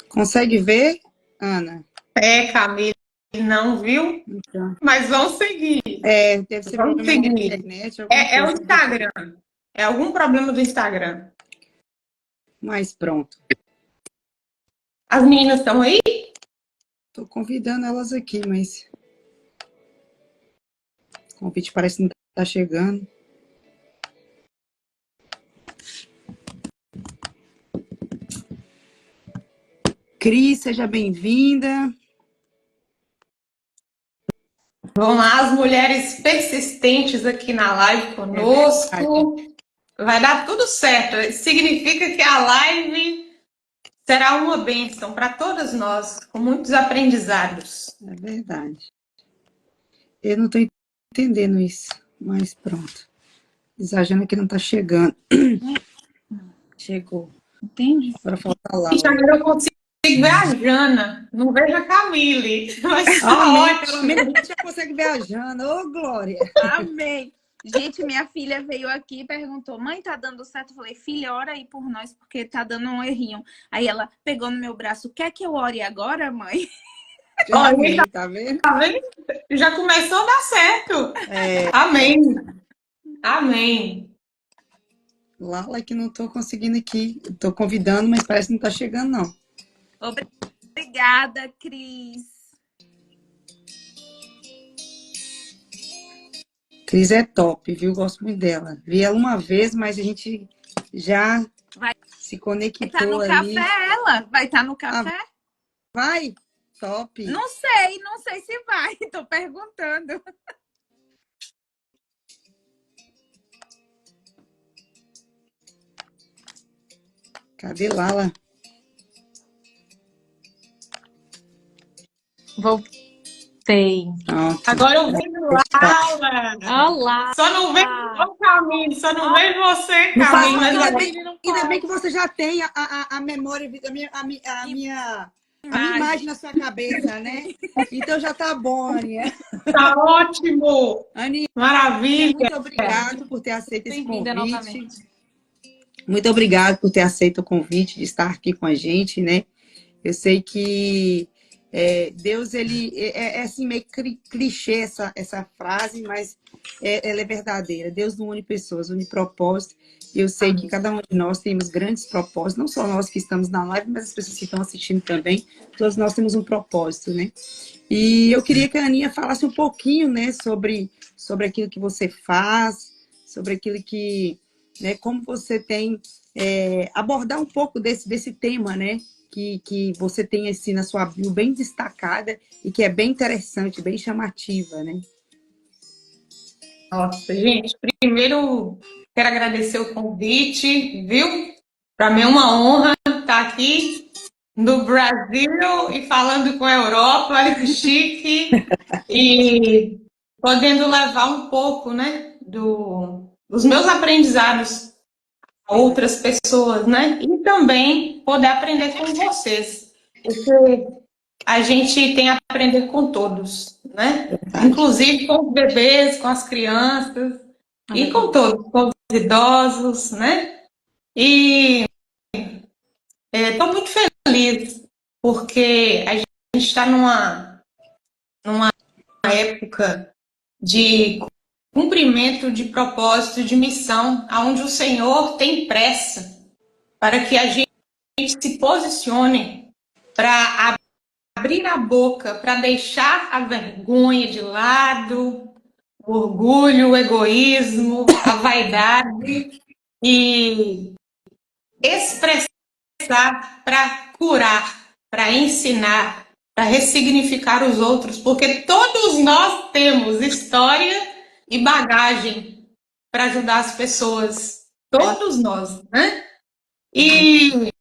Consegue ver, Ana? Camille, não viu? Então, Mas vamos seguir. deve ser Vamos problema da seguir. internet, alguma É o coisa do tipo. Instagram. É algum problema do Instagram. Mas pronto. As meninas estão aí? Estou convidando elas aqui, mas o convite parece que não está chegando. Cris, seja bem-vinda. Vão lá as mulheres persistentes aqui na live conosco. Vai dar tudo certo. Significa que a live será uma bênção para todas nós, com muitos aprendizados. É verdade. Eu não estou entendendo isso, mas pronto. Exagerando que não está chegando. Chegou. Entende? Agora falta lá. Gente, agora eu consigo ver a Jana, não vejo a Camille. Mas tá Amém. ótimo. Pelo menos a gente já consegue ver a Jana. Ô, Glória. Amém. Gente, minha filha veio aqui e perguntou: mãe, tá dando certo? Eu falei: filha, ora aí por nós, porque tá dando um errinho. Aí ela pegou no meu braço: quer que eu ore agora, mãe? Amém, tá vendo? Tá vendo? Já começou a dar certo. É, Amém. Amém. Lala que não estou conseguindo aqui. Estou convidando, mas parece que não está chegando, não. Obrigada, Cris. Cris é top, viu? Gosto muito dela. Vi ela uma vez, mas a gente já se conectou Vai estar no ali. café, ela? Vai estar no café? Vai? Top. Não sei se vai. Tô perguntando. Cadê Lala? Voltei. Pronto. Agora eu vejo Laura. Olá. Só não vejo o Camille, só não vejo você, Não faz Camille. mal, Mas ainda bem que você já tem a memória, a minha imagem na sua cabeça, né? Então já tá bom, Aninha. tá ótimo. Aninha, Maravilha. muito obrigado por ter aceito esse Bem-vinda convite. novamente. Muito obrigado por ter aceito o convite de estar aqui com a gente, né? Eu sei que Deus, ele é assim meio clichê essa frase, mas ela é verdadeira. Deus não une pessoas, une propósito. E eu sei que cada um de nós temos grandes propósitos, não só nós que estamos na live, mas as pessoas que estão assistindo também. Todos nós temos um propósito, né? E eu queria que a Aninha falasse um pouquinho, né, sobre aquilo que você faz, sobre aquilo que, né, como você tem abordar um pouco desse tema, né? Que você tem assim na sua bio bem destacada e que é bem interessante, bem chamativa, né? Nossa, gente, primeiro quero agradecer o convite, viu? Para mim é uma honra estar aqui no Brasil e falando com a Europa, olha que chique, e podendo levar um pouco, né, dos meus aprendizados a outras pessoas, né? E também poder aprender com vocês, porque a gente tem a aprender com todos, né? Inclusive com os bebês, com as crianças e com todos, com os idosos, né? E estou muito feliz porque a gente está numa época de cumprimento de propósito, de missão, aonde o Senhor tem pressa para que a gente se posicione para abrir a boca, para deixar a vergonha de lado, o orgulho, o egoísmo, a vaidade e expressar para curar, para ensinar, para ressignificar os outros, porque todos nós temos história e bagagem para ajudar as pessoas, todos nós, né? E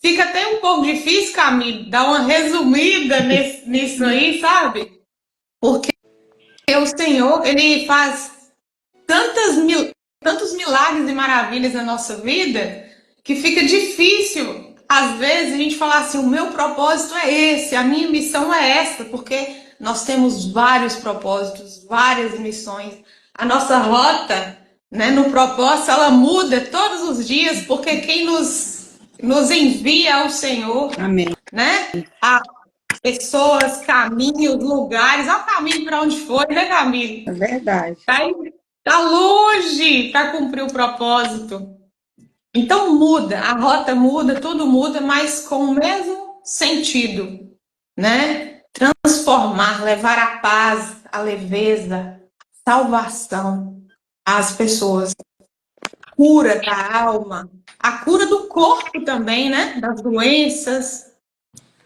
fica até um pouco difícil, Camille, dar uma resumida nisso aí, sabe? Porque o Senhor, Ele faz tantos milagres e maravilhas na nossa vida que fica difícil, às vezes, a gente falar assim, o meu propósito é esse, a minha missão é essa, porque nós temos vários propósitos, várias missões. A nossa rota, né, no propósito, ela muda todos os dias, porque quem nos nos envia ao Senhor, Amém. né? A pessoas, caminhos, lugares. Olha o caminho para onde foi, né, Camille? É verdade. Tá longe para cumprir o propósito. Então muda, a rota muda, tudo muda, mas com o mesmo sentido, né? Transformar, levar a paz, a leveza, salvação às pessoas, cura da alma, a cura do corpo também, né? Das doenças,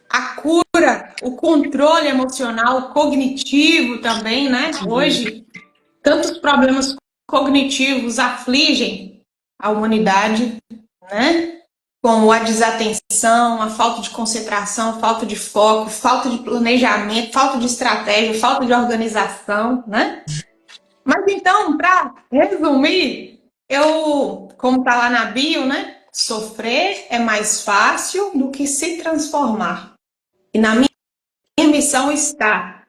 a cura, o controle emocional, cognitivo também, né? Hoje, tantos problemas cognitivos afligem a humanidade, né? Como a desatenção, a falta de concentração, falta de foco, falta de planejamento, falta de estratégia, falta de organização, né? Mas então, para resumir, como está lá na bio, né? Sofrer é mais fácil do que se transformar. E na minha missão está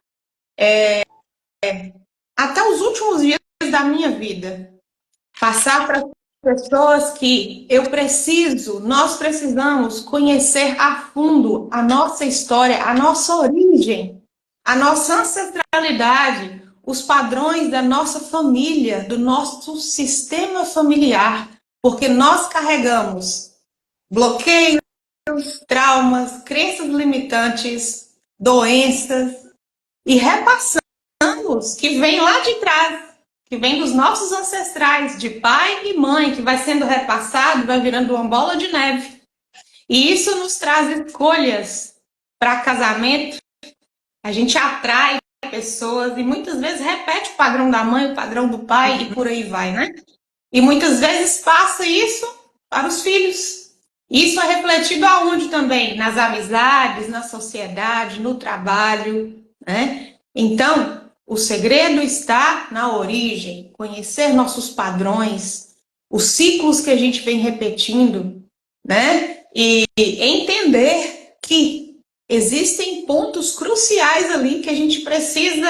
até os últimos dias da minha vida passar para as pessoas que nós precisamos conhecer a fundo a nossa história, a nossa origem, a nossa ancestralidade, os padrões da nossa família, do nosso sistema familiar, porque nós carregamos bloqueios, traumas, crenças limitantes, doenças e repassamos que vem lá de trás, que vem dos nossos ancestrais, de pai e mãe, que vai sendo repassado, vai virando uma bola de neve. E isso nos traz escolhas para casamento. A gente atrai pessoas e muitas vezes repete o padrão da mãe, o padrão do pai e por aí vai, né? E muitas vezes passa isso para os filhos. Isso é refletido aonde também? Nas amizades, na sociedade, no trabalho, né? Então, o segredo está na origem, conhecer nossos padrões, os ciclos que a gente vem repetindo, né? E entender que existem pontos cruciais ali que a gente precisa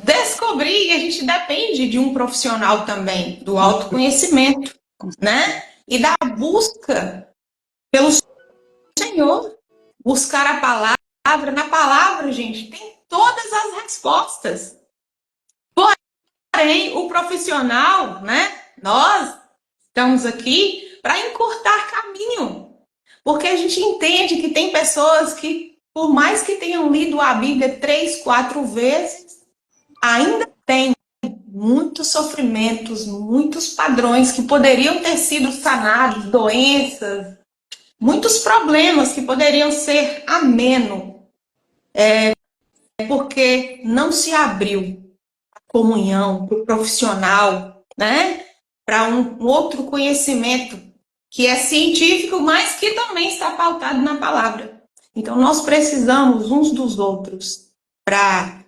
descobrir e a gente depende de um profissional também, do autoconhecimento, né? E da busca pelo Senhor, buscar a palavra. Na palavra, gente, tem todas as respostas. Porém, o profissional, né? Nós estamos aqui para encurtar caminho. Porque a gente entende que tem pessoas que, por mais que tenham lido a Bíblia 3, 4 vezes, ainda tem muitos sofrimentos, muitos padrões que poderiam ter sido sanados, doenças, muitos problemas que poderiam ser ameno, porque não se abriu a comunhão para o profissional, né? Para um outro conhecimento que é científico, mas que também está pautado na palavra. Então, nós precisamos uns dos outros para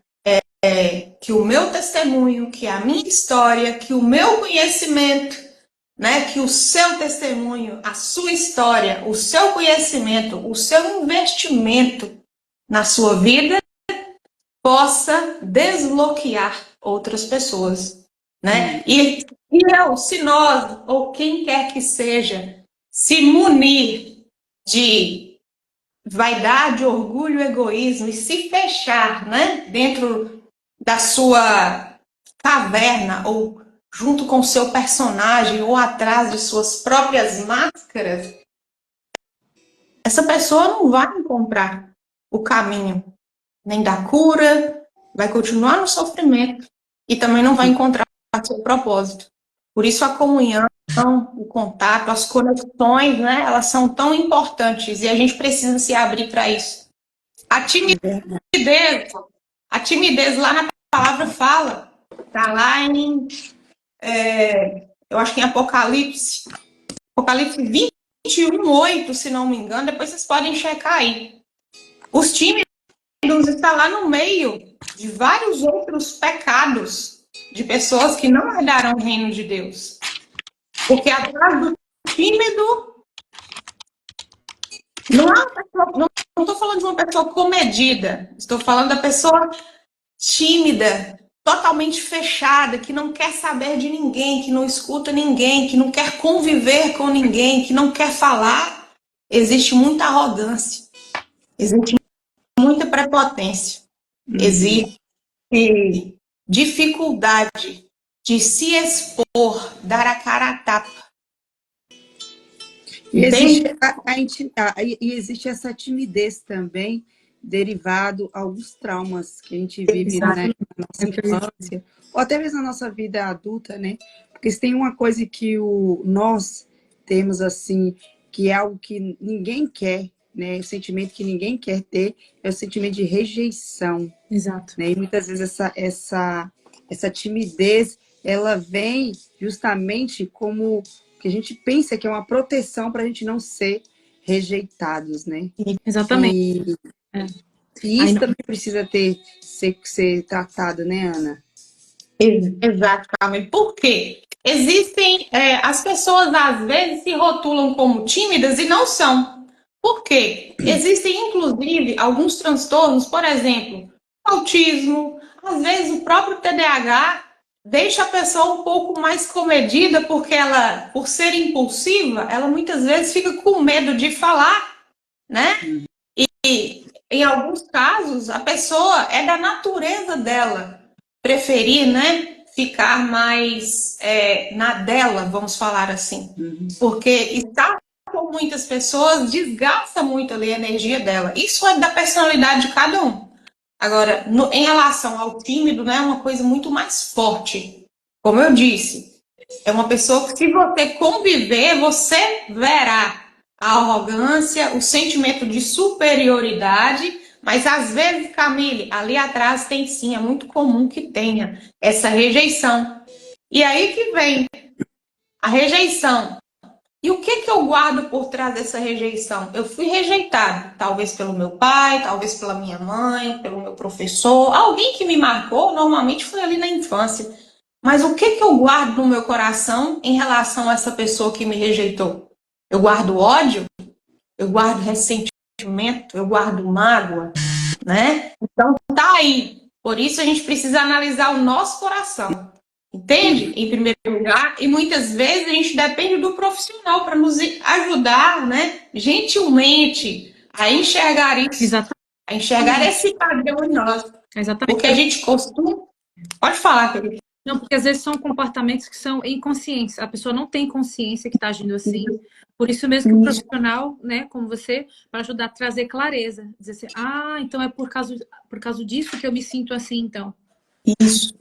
que o meu testemunho, que a minha história, que o meu conhecimento, né, que o seu testemunho, a sua história, o seu conhecimento, o seu investimento na sua vida possa desbloquear outras pessoas, né? Se nós, ou quem quer que seja, se munir de vaidade, orgulho, egoísmo e se fechar, né, dentro da sua caverna ou junto com o seu personagem ou atrás de suas próprias máscaras, essa pessoa não vai encontrar o caminho nem da cura, vai continuar no sofrimento e também não vai encontrar o seu propósito. Por isso a comunhão, o contato, as conexões, né, elas são tão importantes e a gente precisa se abrir para isso. A timidez lá na palavra fala, tá lá em, eu acho que em Apocalipse 21:8, se não me engano, depois vocês podem checar aí. Os tímidos estão lá no meio de vários outros pecados de pessoas que não herdaram o reino de Deus. Porque atrás do tímido não estou falando de uma pessoa comedida, estou falando da pessoa tímida, totalmente fechada, que não quer saber de ninguém, que não escuta ninguém, que não quer conviver com ninguém, que não quer falar. existe muita arrogância, existe muita prepotência, existe dificuldade de se expor, dar a cara a tapa. E Entende? existe, e existe essa timidez também, derivado a alguns traumas que a gente vive na nossa infância, ou até mesmo na nossa vida adulta, né? Porque se tem uma coisa que nós temos, assim, que é algo que ninguém quer, né? O sentimento que ninguém quer ter é o sentimento de rejeição. Exato. Né? E muitas vezes essa timidez, ela vem justamente como que a gente pensa que é uma proteção para a gente não ser rejeitados, né? Exatamente. E isso também precisa ser tratado, né, Ana? Exatamente. Por quê? Existem, as pessoas às vezes se rotulam como tímidas e não são. Por quê? Existem, inclusive, alguns transtornos, por exemplo, autismo, às vezes o próprio TDAH deixa a pessoa um pouco mais comedida, porque ela, por ser impulsiva, ela muitas vezes fica com medo de falar, né? E em alguns casos, a pessoa é da natureza dela preferir, né, ficar mais na dela, vamos falar assim. Porque estar com muitas pessoas desgasta muito ali a energia dela. Isso é da personalidade de cada um. Agora, em relação ao tímido, né, é uma coisa muito mais forte. Como eu disse, é uma pessoa que, se você conviver, você verá a arrogância, o sentimento de superioridade, mas às vezes, Camille, ali atrás tem sim, é muito comum que tenha essa rejeição. E aí que vem a rejeição. E o que eu guardo por trás dessa rejeição? Eu fui rejeitado, talvez pelo meu pai, talvez pela minha mãe, pelo meu professor, alguém que me marcou, normalmente foi ali na infância. Mas o que eu guardo no meu coração em relação a essa pessoa que me rejeitou? Eu guardo ódio? Eu guardo ressentimento? Eu guardo mágoa? Né? Então tá aí. Por isso a gente precisa analisar o nosso coração. Entende? Em primeiro lugar, e muitas vezes a gente depende do profissional para nos ajudar, né, gentilmente, a enxergar isso, Exatamente. a enxergar esse padrão em nós. Exatamente. Porque a gente costuma. Pode falar, querido. Não, porque às vezes são comportamentos que são inconscientes. A pessoa não tem consciência que está agindo assim. Por isso mesmo que o profissional, né, como você, para ajudar a trazer clareza. Dizer assim, então é por causa disso que eu me sinto assim, então. Isso.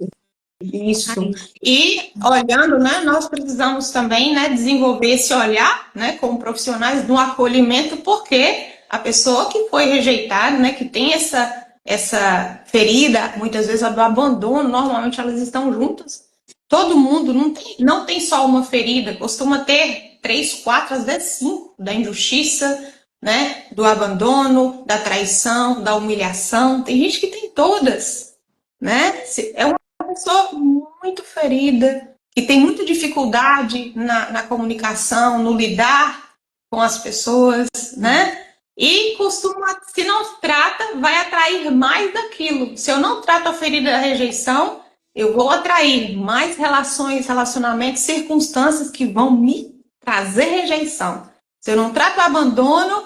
E olhando, né, nós precisamos também, né, desenvolver esse olhar, né, como profissionais no acolhimento, porque a pessoa que foi rejeitada, né, que tem essa ferida, muitas vezes a do abandono, normalmente elas estão juntas. Todo mundo não tem só uma ferida, costuma ter 3, 4, às vezes 5, da injustiça, né, do abandono, da traição, da humilhação. Tem gente que tem todas, né? É uma pessoa muito ferida, que tem muita dificuldade na comunicação, no lidar com as pessoas, né? E costuma, se não trata, vai atrair mais daquilo. Se eu não trato a ferida da rejeição, eu vou atrair mais relacionamentos, circunstâncias que vão me trazer rejeição. Se eu não trato o abandono,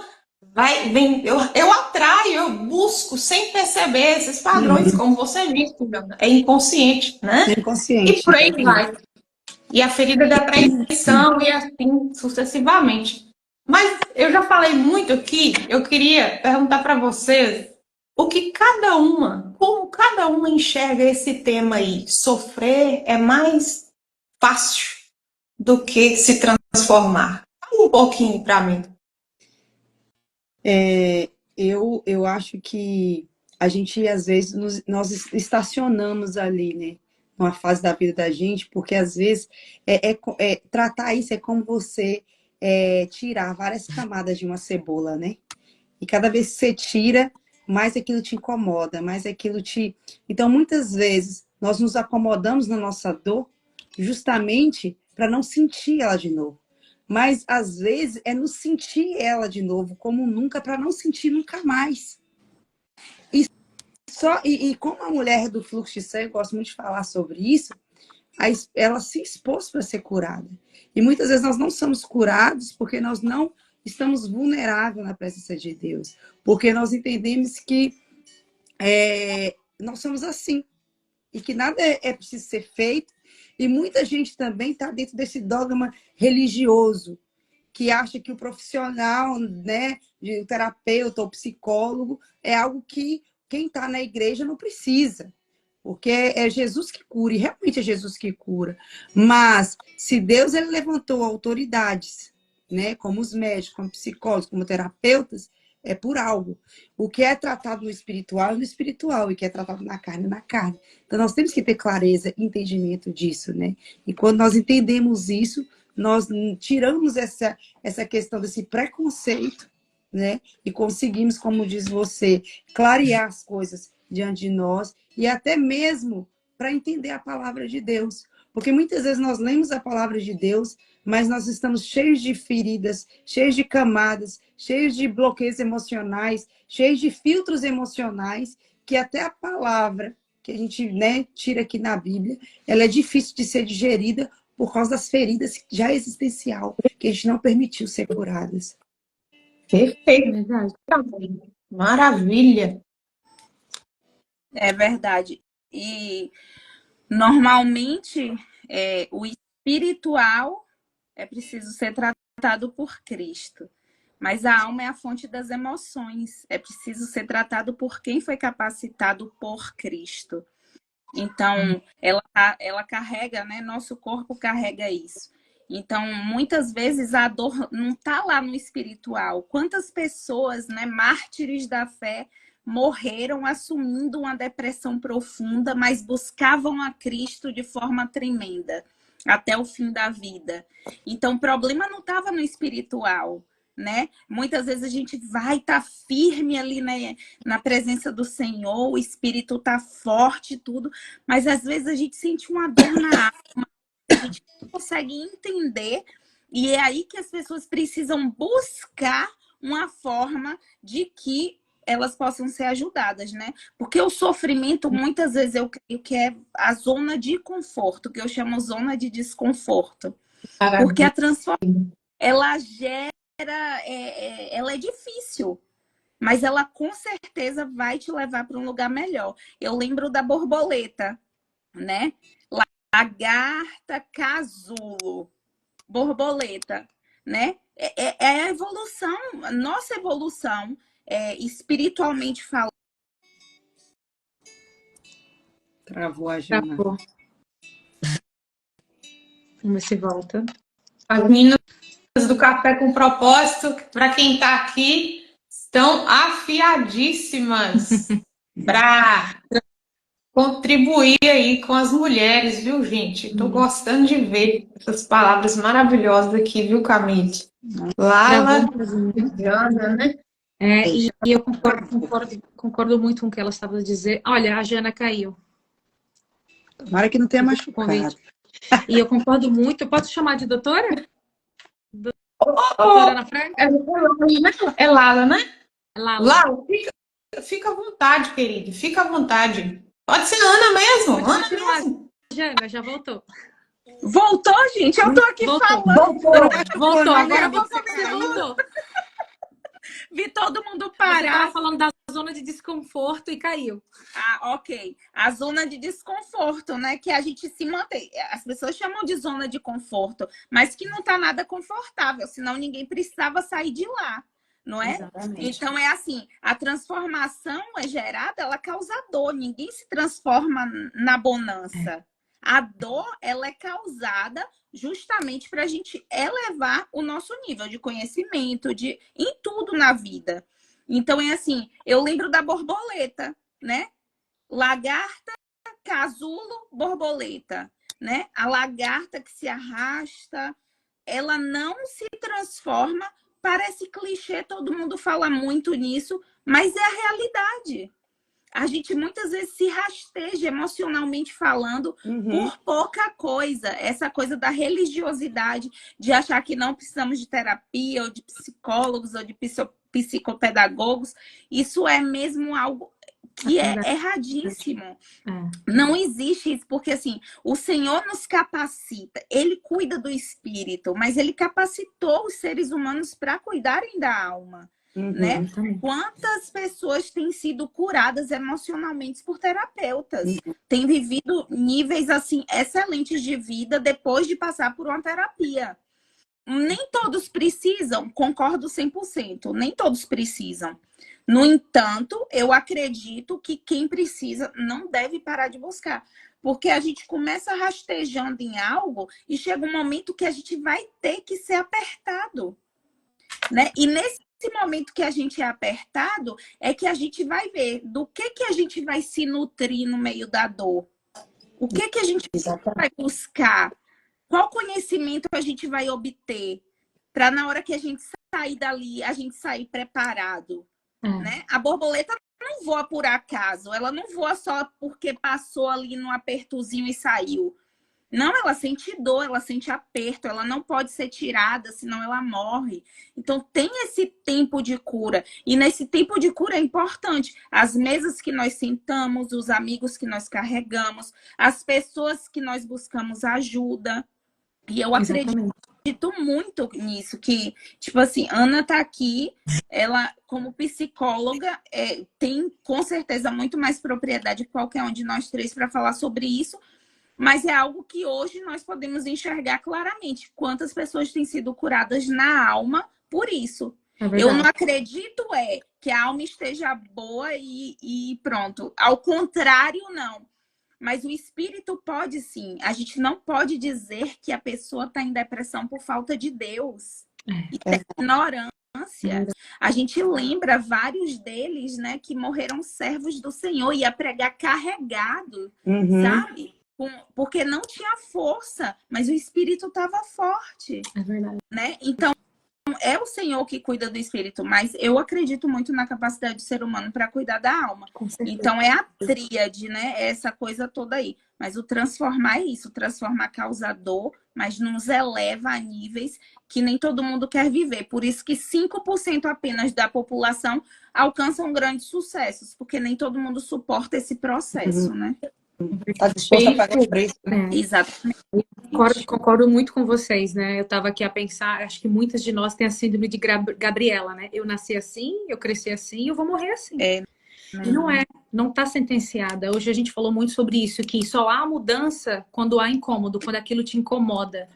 eu atraio, eu busco sem perceber esses padrões, como você disse, é inconsciente, né? É inconsciente. E por aí vai. E a ferida da traição e assim sucessivamente. Mas eu já falei muito aqui, eu queria perguntar para vocês como cada uma enxerga esse tema aí. Sofrer é mais fácil do que se transformar. Fala um pouquinho para mim. Eu acho que a gente, às vezes, nós estacionamos ali, né? Numa fase da vida da gente, porque às vezes tratar isso é como você tirar várias camadas de uma cebola, né? E cada vez que você tira, mais aquilo te incomoda, mais aquilo te. Então, muitas vezes, nós nos acomodamos na nossa dor justamente para não sentir ela de novo. Mas, às vezes, é nos sentir ela de novo, como nunca, para não sentir nunca mais. E como a mulher do fluxo de sangue, eu gosto muito de falar sobre isso, ela se expôs para ser curada. E muitas vezes nós não somos curados porque nós não estamos vulneráveis na presença de Deus, porque nós entendemos que nós somos assim, e que nada é preciso ser feito, e muita gente também está dentro desse dogma religioso, que acha que o profissional, né, de terapeuta ou psicólogo, é algo que quem está na igreja não precisa. Porque é Jesus que cura, e realmente é Jesus que cura. Mas, se Deus ele levantou autoridades, né, como os médicos, como psicólogos, como terapeutas, é por algo. O que é tratado no espiritual é no espiritual, e o que é tratado na carne é na carne. Então, nós temos que ter clareza e entendimento disso, né? E quando nós entendemos isso, nós tiramos essa questão desse preconceito, né? E conseguimos, como diz você, clarear as coisas diante de nós e até mesmo para entender a palavra de Deus. Porque muitas vezes nós lemos a palavra de Deus, mas nós estamos cheios de feridas, cheios de camadas, cheios de bloqueios emocionais, cheios de filtros emocionais, que até a palavra que a gente, né, tira aqui na Bíblia, ela é difícil de ser digerida por causa das feridas já existencial, que a gente não permitiu ser curadas. Perfeito. Verdade. Maravilha. É verdade. E normalmente o espiritual é preciso ser tratado por Cristo. Mas a alma é a fonte das emoções. É preciso ser tratado por quem foi capacitado por Cristo. Então, ela carrega, né? Nosso corpo carrega isso. Então, muitas vezes a dor não está lá no espiritual. Quantas pessoas, né, mártires da fé, morreram assumindo uma depressão profunda, mas buscavam a Cristo de forma tremenda, até o fim da vida. Então, o problema não estava no espiritual, né? Muitas vezes a gente vai estar firme ali, né, na presença do Senhor, o espírito tá forte e tudo, mas às vezes a gente sente uma dor na alma, a gente não consegue entender, e é aí que as pessoas precisam buscar uma forma de que elas possam ser ajudadas, né? Porque o sofrimento, muitas vezes, eu creio que é a zona de conforto, que eu chamo zona de desconforto. Porque a transformação, ela gera, ela é difícil, mas ela com certeza vai te levar para um lugar melhor. Eu lembro da borboleta, né? Lagarta, casulo, borboleta, né? É a evolução, nossa evolução, espiritualmente falando. Travou a Jana. Travou. Vamos ver se volta. As meninas do Café com Propósito, para quem está aqui, estão afiadíssimas para contribuir aí com as mulheres, viu, gente? Estou gostando de ver essas palavras maravilhosas aqui, viu, Camille? Lala, Jana, né? E eu concordo muito com o que ela estava a dizer. Olha, a Jana caiu. Tomara que não tenha machucado. E eu concordo muito. Eu posso chamar de doutora? Doutora Ana Franca? É Lala, né? É Lala. Lala, fica à vontade, querido. Fica à vontade. Pode ser Ana mesmo. Pode Ana continuar. mesmo. Jana, já voltou. Voltou, gente? Eu tô aqui falando. Voltou. Agora você voltou. Vi todo mundo Você parar. estava falando da zona de desconforto e caiu. Ah, ok. A zona de desconforto, né? Que a gente se mantém. As pessoas chamam de zona de conforto, mas que não tá nada confortável, senão ninguém precisava sair de lá, não é? Exatamente. Então é assim, a transformação é gerada, ela causa dor. Ninguém se transforma na bonança. A dor, ela é causada justamente para a gente elevar o nosso nível de conhecimento, em tudo na vida. Então, é assim, eu lembro da borboleta, né? Lagarta, casulo, borboleta, né? A lagarta que se arrasta, ela não se transforma, parece clichê, todo mundo fala muito nisso, mas é a realidade. A gente muitas vezes se rasteja emocionalmente falando por pouca coisa. Essa coisa da religiosidade, de achar que não precisamos de terapia, ou de psicólogos, ou de psicopedagogos. Isso é mesmo algo que é erradíssimo. É. Não existe isso, porque assim, o Senhor nos capacita, Ele cuida do espírito, mas Ele capacitou os seres humanos para cuidarem da alma, né? Exatamente. Quantas pessoas têm sido curadas emocionalmente por terapeutas? Têm vivido níveis assim excelentes de vida depois de passar por uma terapia. Nem todos precisam, concordo 100%, nem todos precisam. No entanto, eu acredito que quem precisa não deve parar de buscar. Porque a gente começa rastejando em algo e chega um momento que a gente vai ter que ser apertado, né? E nesse momento que a gente é apertado, é que a gente vai ver do que a gente vai se nutrir no meio da dor. O que a gente vai buscar? Qual conhecimento a gente vai obter para na hora que a gente sair dali, a gente sair preparado, né? A borboleta não voa por acaso, ela não voa só porque passou ali num apertozinho e saiu. Não, ela sente dor, ela sente aperto, ela não pode ser tirada, senão ela morre. Então tem esse tempo de cura. E nesse tempo de cura é importante as mesas que nós sentamos, os amigos que nós carregamos, as pessoas que nós buscamos ajuda. E eu acredito muito nisso, que, tipo assim, Ana tá aqui, ela, como psicóloga, tem com certeza muito mais propriedade que qualquer um de nós três para falar sobre isso, mas é algo que hoje nós podemos enxergar claramente. Quantas pessoas têm sido curadas na alma por isso. Eu não acredito que a alma esteja boa e pronto. Ao contrário, não. Mas o espírito pode sim. A gente não pode dizer que a pessoa está em depressão por falta de Deus. E tem ignorância. A gente lembra vários deles, né, que morreram servos do Senhor, ia pregar carregado, sabe? Porque não tinha força, mas o espírito estava forte. É verdade. Né? Então, é o Senhor que cuida do espírito, mas eu acredito muito na capacidade do ser humano para cuidar da alma. Então, é a tríade, né? É essa coisa toda aí. Mas o transformar é isso, transformar causa dor, mas nos eleva a níveis que nem todo mundo quer viver. Por isso que 5% apenas da população alcançam grandes sucessos, porque nem todo mundo suporta esse processo, né? Está disposto a pagar o preço. Exatamente. Concordo muito com vocês, né? Eu estava aqui a pensar, acho que muitas de nós têm a síndrome de Gabriela, né? Eu nasci assim, eu cresci assim e eu vou morrer assim. E não está sentenciada. Hoje a gente falou muito sobre isso, que só há mudança quando há incômodo, quando aquilo te incomoda.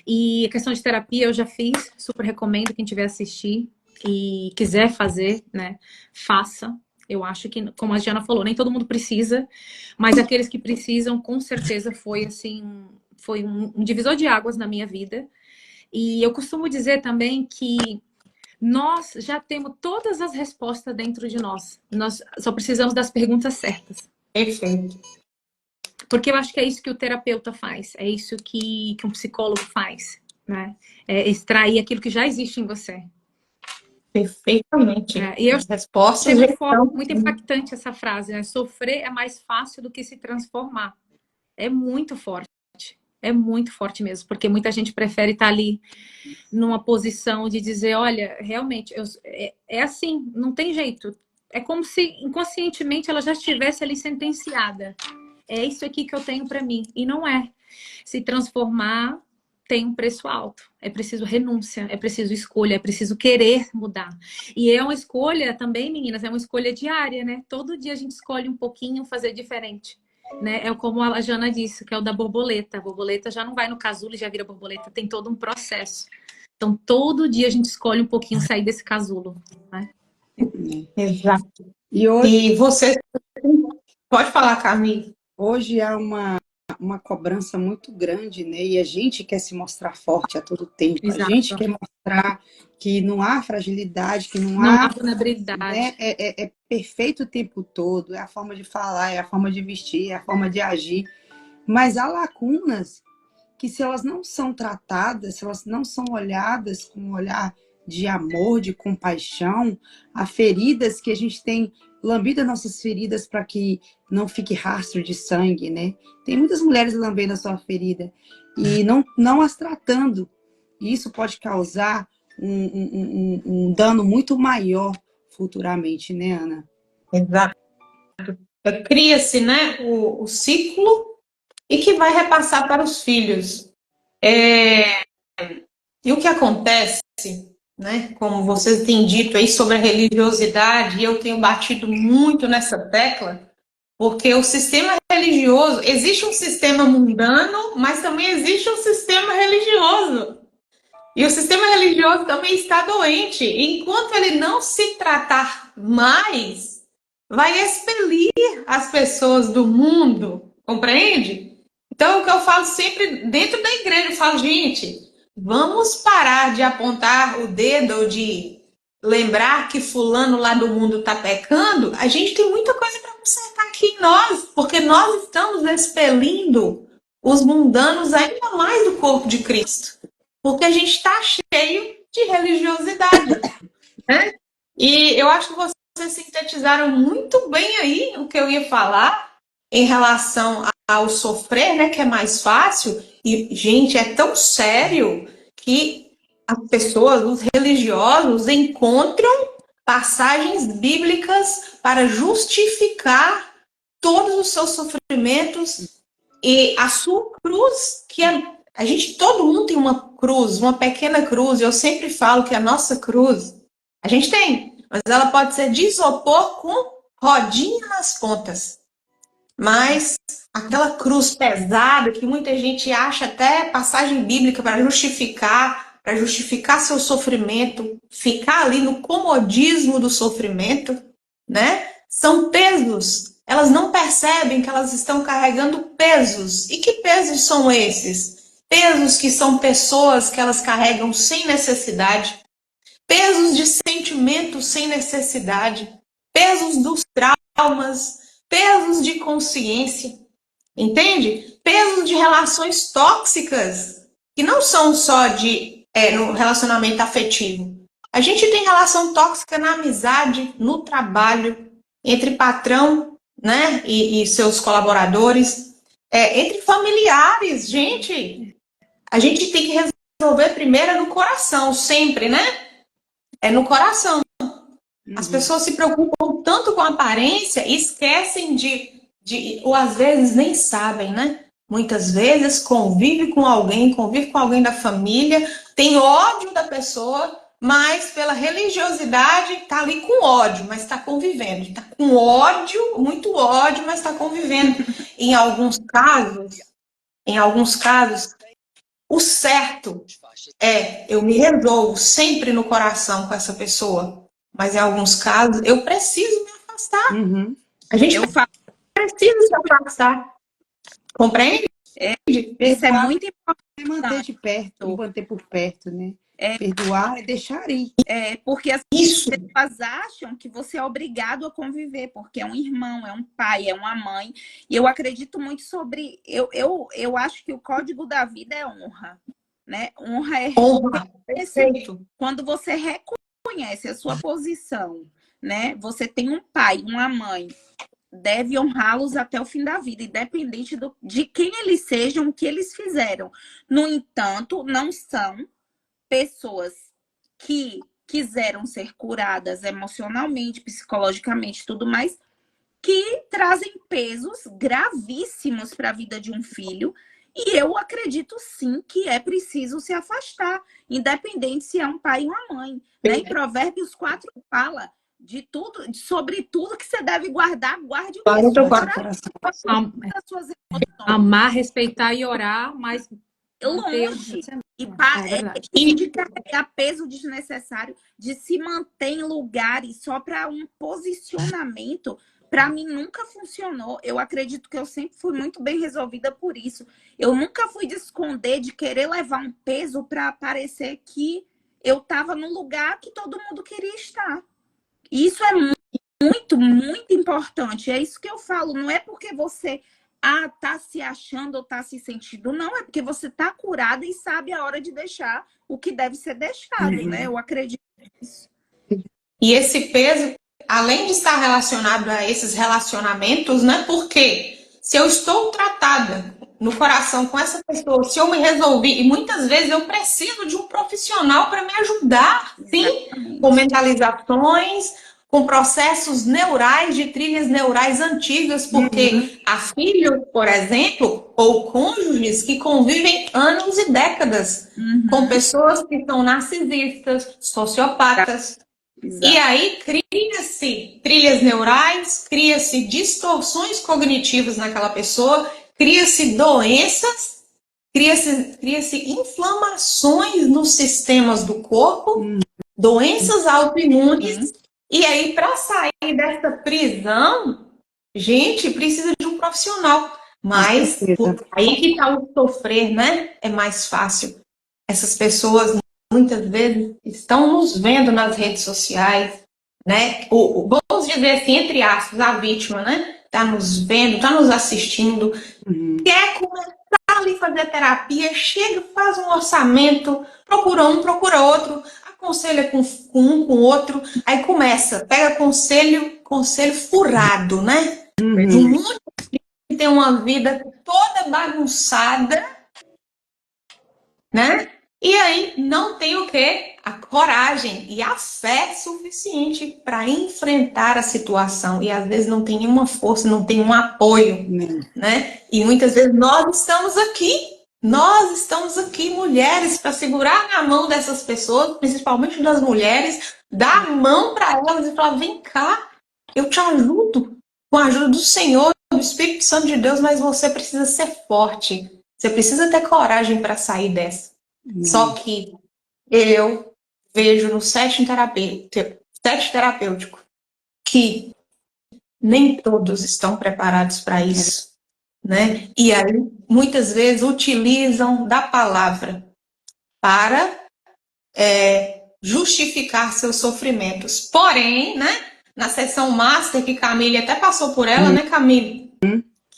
E a questão de terapia eu já fiz, super recomendo quem tiver assistir e quiser fazer, né? Faça. Eu acho que, como a Diana falou, nem todo mundo precisa, mas aqueles que precisam, com certeza foi assim, foi um divisor de águas na minha vida. E eu costumo dizer também que nós já temos todas as respostas dentro de nós. Nós só precisamos das perguntas certas. Perfeito. Porque eu acho que é isso que o terapeuta faz, é isso que um psicólogo faz, né? É extrair aquilo que já existe em você. Perfeitamente. E eu respostas achei muito impactante essa frase, né? Sofrer é mais fácil do que se transformar. É muito forte. É muito forte mesmo, porque muita gente prefere estar ali numa posição de dizer, olha, realmente, é assim, não tem jeito. É como se inconscientemente ela já estivesse ali sentenciada. É isso aqui que eu tenho para mim. E não é. Se transformar tem um preço alto. É preciso renúncia, é preciso escolha, é preciso querer mudar. E é uma escolha também, meninas, é uma escolha diária, né? Todo dia a gente escolhe um pouquinho fazer diferente. Né? É como a Jana disse, que é o da borboleta. A borboleta já não vai no casulo e já vira borboleta. Tem todo um processo. Então, todo dia a gente escolhe um pouquinho sair desse casulo. Né? Exato. E hoje... E você... Pode falar, Carmen. Hoje há uma cobrança muito grande, né? E a gente quer se mostrar forte a todo tempo. Exato. A gente quer mostrar que não há fragilidade, que não há há vulnerabilidade. Né? É perfeito o tempo todo, é a forma de falar, é a forma de vestir, é a forma de agir. Mas há lacunas que, se elas não são tratadas, se elas não são olhadas com um olhar de amor, de compaixão, há feridas que a gente tem lambido as nossas feridas para que não fique rastro de sangue, né? Tem muitas mulheres lambendo a sua ferida e não as tratando. E isso pode causar um dano muito maior futuramente, né, Ana? Exato. cria-se, né, o ciclo e que vai repassar para os filhos. E o que acontece, né, como vocês têm dito aí sobre a religiosidade, e eu tenho batido muito nessa tecla, porque o sistema religioso, existe um sistema mundano, mas também existe um sistema religioso. E o sistema religioso também está doente. Enquanto ele não se tratar mais, vai expelir as pessoas do mundo, compreende? Então, o que eu falo sempre dentro da igreja, eu falo, gente, vamos parar de apontar o dedo ou de lembrar que fulano lá do mundo está pecando. A gente tem muita coisa para consertar aqui em nós, porque nós estamos expelindo os mundanos ainda mais do corpo de Cristo. Porque a gente está cheio de religiosidade, né? E eu acho que vocês sintetizaram muito bem aí o que eu ia falar em relação ao sofrer, né? Que é mais fácil. E, gente, é tão sério que as pessoas, os religiosos, encontram passagens bíblicas para justificar todos os seus sofrimentos e a sua cruz, que é todo mundo tem uma cruz, uma pequena cruz. Eu sempre falo que a nossa cruz, a gente tem, mas ela pode ser de isopor com rodinha nas pontas. Mas aquela cruz pesada que muita gente acha até passagem bíblica para justificar seu sofrimento, ficar ali no comodismo do sofrimento, né? São pesos. Elas não percebem que elas estão carregando pesos. E que pesos são esses? Pesos que são pessoas que elas carregam sem necessidade. Pesos de sentimentos sem necessidade. Pesos dos traumas. Pesos de consciência. Entende? Pesos de relações tóxicas. Que não são só no relacionamento afetivo. A gente tem relação tóxica na amizade, no trabalho, entre patrão, né, e seus colaboradores, entre familiares, gente. A gente tem que resolver primeiro no coração, sempre, né? É no coração. As pessoas se preocupam tanto com a aparência e esquecem ou às vezes nem sabem, né? Muitas vezes convive com alguém da família, tem ódio da pessoa, mas pela religiosidade está ali com ódio, mas está convivendo. Está com ódio, muito ódio, mas está convivendo. Em alguns casos, o certo eu me resolvo sempre no coração com essa pessoa. Mas em alguns casos, eu preciso me afastar. Uhum. A gente precisa se afastar. Compreende? Isso é muito importante. É manter de perto, manter por perto, né? Perdoar é deixar ir. Porque as pessoas acham que você é obrigado a conviver, porque é um irmão, é um pai, é uma mãe. E eu acredito muito sobre... Eu acho que o código da vida é honra. Né? Honra é perfeito. Quando você reconhece a sua posição, né? Você tem um pai, uma mãe, deve honrá-los até o fim da vida, independente de quem eles sejam, o que eles fizeram. No entanto, não são pessoas que quiseram ser curadas emocionalmente, psicologicamente, tudo mais, que trazem pesos gravíssimos para a vida de um filho. E eu acredito sim que é preciso se afastar, independente se é um pai ou uma mãe. Né? Em Provérbios 4 fala de tudo, sobre tudo que você deve guardar, guarde o seu coração. Amar, respeitar e orar, mas longe. E de carregar peso desnecessário, de se manter em lugares só para um posicionamento. Para mim, nunca funcionou. Eu acredito que eu sempre fui muito bem resolvida por isso. Eu nunca fui de esconder, de querer levar um peso para parecer que eu estava no lugar que todo mundo queria estar. E isso é muito, muito importante. É isso que eu falo. Não é porque você tá se achando ou tá se sentindo. Não, é porque você tá curada e sabe a hora de deixar o que deve ser deixado, né? Eu acredito nisso. E esse peso, além de estar relacionado a esses relacionamentos, né? Porque se eu estou tratada no coração com essa pessoa, se eu me resolvi, e muitas vezes eu preciso de um profissional para me ajudar, sim, com mentalizações, com processos neurais de trilhas neurais antigas, porque há filhos, por exemplo, ou cônjuges que convivem anos e décadas com pessoas que são narcisistas, sociopatas. E aí cria-se trilhas neurais, cria-se distorções cognitivas naquela pessoa, cria-se doenças, cria-se inflamações nos sistemas do corpo, doenças autoimunes. E aí, para sair dessa prisão, gente, precisa de um profissional. Mas aí que está o sofrer, né? É mais fácil. Essas pessoas muitas vezes estão nos vendo nas redes sociais, né? Vamos dizer assim, entre aspas, a vítima, né? Está nos vendo, está nos assistindo, quer começar ali fazer terapia, chega, faz um orçamento, procura um, procura outro, aconselha com um, com outro, aí começa, pega conselho furado, né? Um monte que tem uma vida toda bagunçada, né? E aí não tem o quê? A coragem e a fé suficiente para enfrentar a situação. E às vezes não tem nenhuma força, não tem um apoio, né? E muitas vezes nós estamos aqui, mulheres, para segurar na mão dessas pessoas, principalmente das mulheres, dar a mão para elas e falar: vem cá, eu te ajudo com a ajuda do Senhor, do Espírito Santo de Deus, mas você precisa ser forte. Você precisa ter coragem para sair dessa. Só que eu vejo no setting terapêutico que nem todos estão preparados para isso, né? E aí, muitas vezes, utilizam da palavra para justificar seus sofrimentos. Porém, né, na sessão Master, que Camille até passou por ela, né, Camille?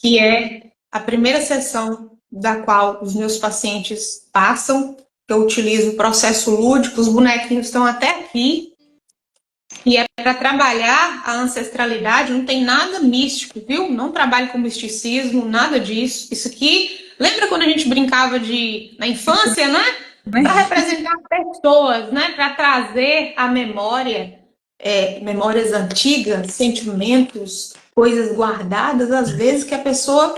Que é a primeira sessão da qual os meus pacientes passam, eu utilizo o processo lúdico, os bonequinhos estão até aqui, e é para trabalhar a ancestralidade, não tem nada místico, viu? Não trabalho com misticismo, nada disso. Isso aqui, lembra quando a gente brincava na infância, né? Para representar pessoas, né? Para trazer a memória, memórias antigas, sentimentos, coisas guardadas, às vezes que a pessoa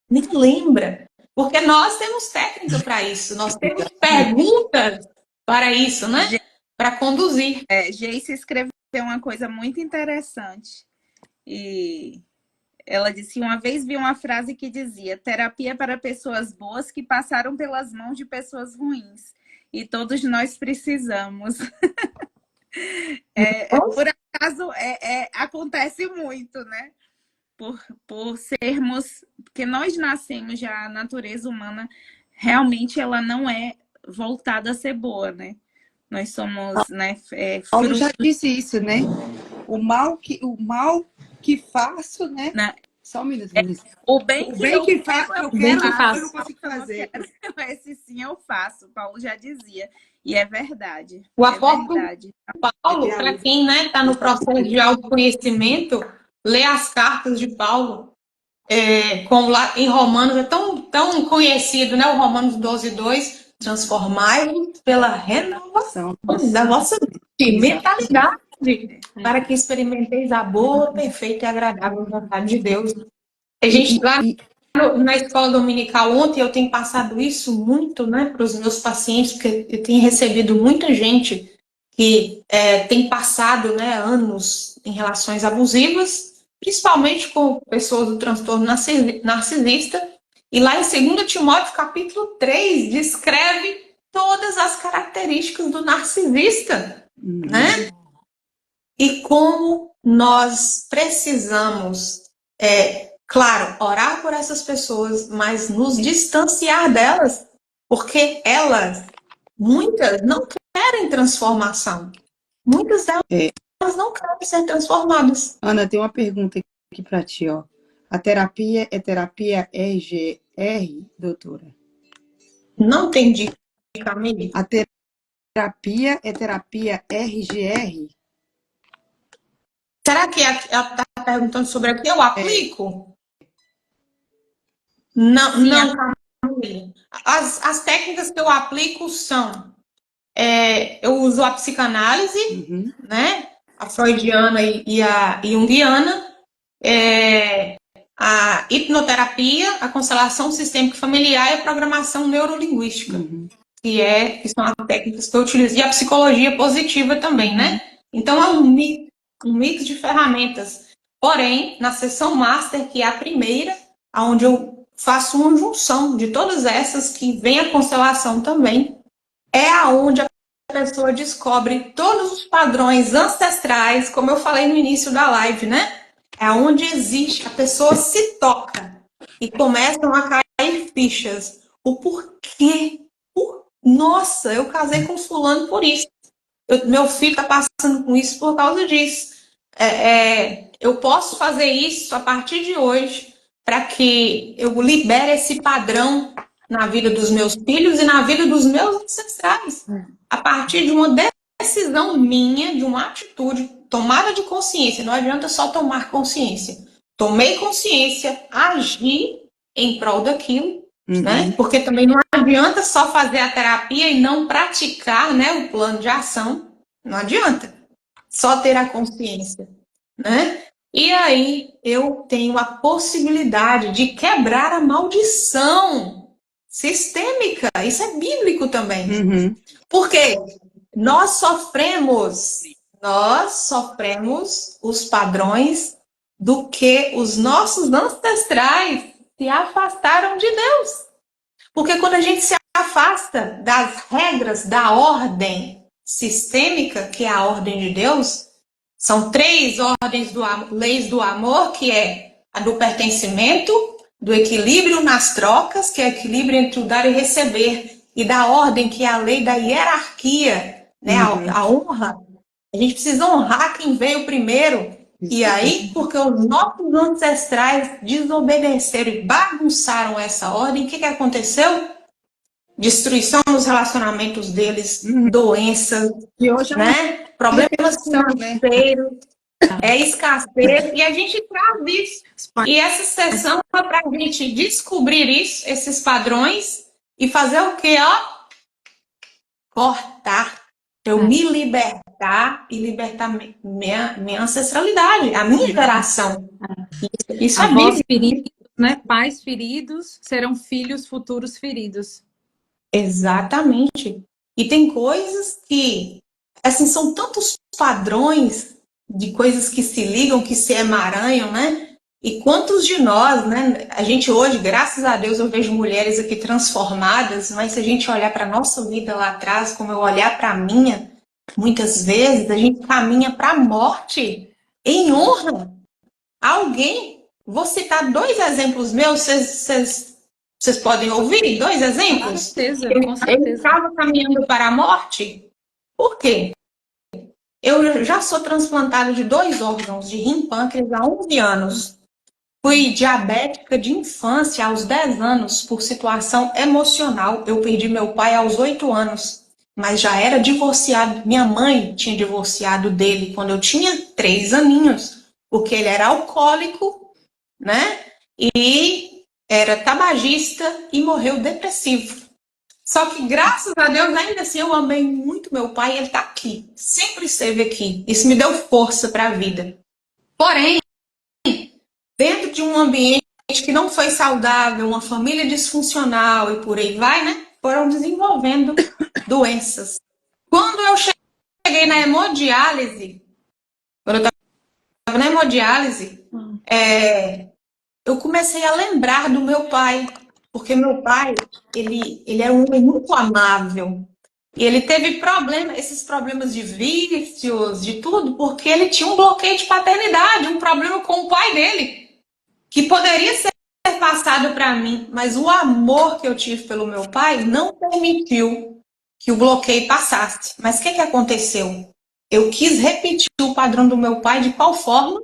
nem lembra. Porque nós temos técnica para isso, nós temos perguntas para isso, né? Para conduzir. Geice escreveu uma coisa muito interessante. E ela disse: uma vez vi uma frase que dizia: terapia para pessoas boas que passaram pelas mãos de pessoas ruins. E todos nós precisamos. Por acaso, acontece muito, né? Por sermos... Porque nós nascemos já, a natureza humana, realmente ela não é voltada a ser boa, né? Nós somos, né? Paulo já disse isso, né? O mal que faço, né? Só um minuto, o bem que faço, eu quero, eu não consigo fazer. Esse sim eu faço, Paulo já dizia. E é verdade. O apóstolo Paulo, para quem está no processo de autoconhecimento, lê as cartas de Paulo, como lá em Romanos, é tão conhecido, né? O Romanos 12:2, transformai-vos pela renovação da vossa mentalidade, para que experimenteis a boa, perfeita e agradável vontade de Deus. A gente lá na escola dominical ontem, eu tenho passado isso muito, né, para os meus pacientes, porque eu tenho recebido muita gente que tem passado, né, anos em relações abusivas, principalmente com pessoas do transtorno narcisista. E lá em 2 Timóteo, capítulo 3, descreve todas as características do narcisista, né? E como nós precisamos, claro, orar por essas pessoas, mas nos distanciar delas, porque muitas não querem transformação. Muitas delas não querem ser transformadas. Ana, tem uma pergunta aqui para ti, ó. A terapia é terapia EGR, doutora? Não entendi, Camille. A terapia é terapia RGR? Será que ela está perguntando sobre o que eu aplico? Não, Camille. As técnicas que eu aplico são... eu uso a psicanálise, né? a freudiana e a junguiana, a hipnoterapia, a constelação sistêmica familiar e a programação neurolinguística, que são as técnicas que eu utilizo, e a psicologia positiva também, né? Então é um mix de ferramentas. Porém, na sessão master, que é a primeira, onde eu faço uma junção de todas essas, que vem a constelação também, é aonde a pessoa descobre todos os padrões ancestrais, como eu falei no início da live, né? É onde existe, a pessoa se toca e começam a cair fichas. O porquê. Nossa, eu casei com fulano por isso. Meu filho está passando com isso por causa disso. Eu posso fazer isso a partir de hoje para que eu libere esse padrão na vida dos meus filhos e na vida dos meus ancestrais. A partir de uma decisão minha, de uma atitude, tomada de consciência. Não adianta só tomar consciência. Tomei consciência, agi em prol daquilo, né? Porque também não adianta só fazer a terapia e não praticar, né, o plano de ação. Não adianta só ter a consciência, né? E aí eu tenho a possibilidade de quebrar a maldição sistêmica. Isso é bíblico também. Porque nós sofremos os padrões do que os nossos ancestrais se afastaram de Deus. Porque quando a gente se afasta das regras da ordem sistêmica, que é a ordem de Deus, são 3 ordens leis do amor, que é a do pertencimento, do equilíbrio nas trocas, que é o equilíbrio entre o dar e receber, e da ordem, que é a lei da hierarquia, né? A honra. A gente precisa honrar quem veio primeiro. E aí, porque os nossos ancestrais desobedeceram e bagunçaram essa ordem, o que aconteceu? Destruição nos relacionamentos deles, doenças, E hoje né? Problemas financeiros, escassez, e a gente traz isso. E essa sessão é para a gente descobrir isso, esses padrões, e fazer o quê? Cortar. Eu me libertar e libertar minha ancestralidade, a minha geração. Isso é Avós bíblico. feridos, né? Pais feridos serão filhos futuros feridos. Exatamente. E tem coisas que, assim, são tantos padrões de coisas que se ligam, que se emaranham, né? E quantos de nós, né? A gente hoje, graças a Deus, eu vejo mulheres aqui transformadas, mas se a gente olhar para a nossa vida lá atrás, como eu olhar para a minha, muitas vezes a gente caminha para a morte em honra a alguém. Vou citar 2 exemplos meus, vocês podem ouvir? 2 exemplos? Com certeza, Eu com certeza. estava caminhando para a morte. Por quê? Eu já sou transplantada de 2 órgãos, de rim e pâncreas, há 11 anos. Fui diabética de infância aos 10 anos por situação emocional. Eu perdi meu pai aos 8 anos, mas já era divorciado. Minha mãe tinha divorciado dele quando eu tinha 3 aninhos, porque ele era alcoólico, né? E era tabagista e morreu depressivo. Só que, graças a Deus, ainda assim, eu amei muito meu pai e ele está aqui. Sempre esteve aqui. Isso me deu força para a vida. Porém, dentro de um ambiente que não foi saudável, uma família disfuncional e por aí vai, né? Foram desenvolvendo doenças. Quando eu cheguei na hemodiálise, eu comecei a lembrar do meu pai, porque meu pai, ele era um homem muito amável. E ele teve esses problemas de vícios, de tudo, porque ele tinha um bloqueio de paternidade, um problema com o pai dele, que poderia ser passado para mim, mas o amor que eu tive pelo meu pai não permitiu que o bloqueio passasse. Mas o que aconteceu? Eu quis repetir o padrão do meu pai, de qual forma?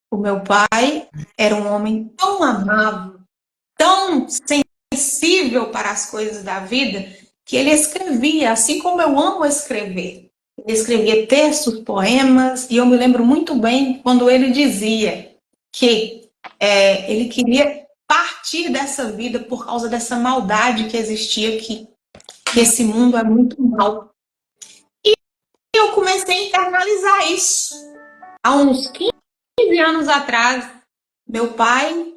O meu pai era um homem tão amável, tão sensível para as coisas da vida, que ele escrevia, assim como eu amo escrever. Ele escrevia textos, poemas, e eu me lembro muito bem quando ele dizia que ele queria partir dessa vida por causa dessa maldade que existia aqui, que esse mundo é muito mau. E eu comecei a internalizar isso. Há uns 15 anos atrás, meu pai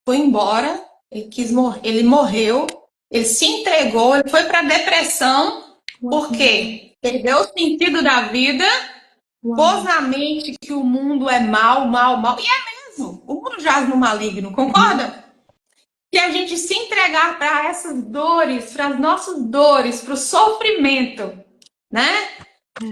foi embora, ele morreu, ele se entregou, ele foi para a depressão, porque perdeu o sentido da vida, pôs na mente que o mundo é mal, mal, mal, e é mesmo, o mundo jaz no maligno, concorda? Que a gente se entregar para essas dores, para as nossas dores, para o sofrimento, né?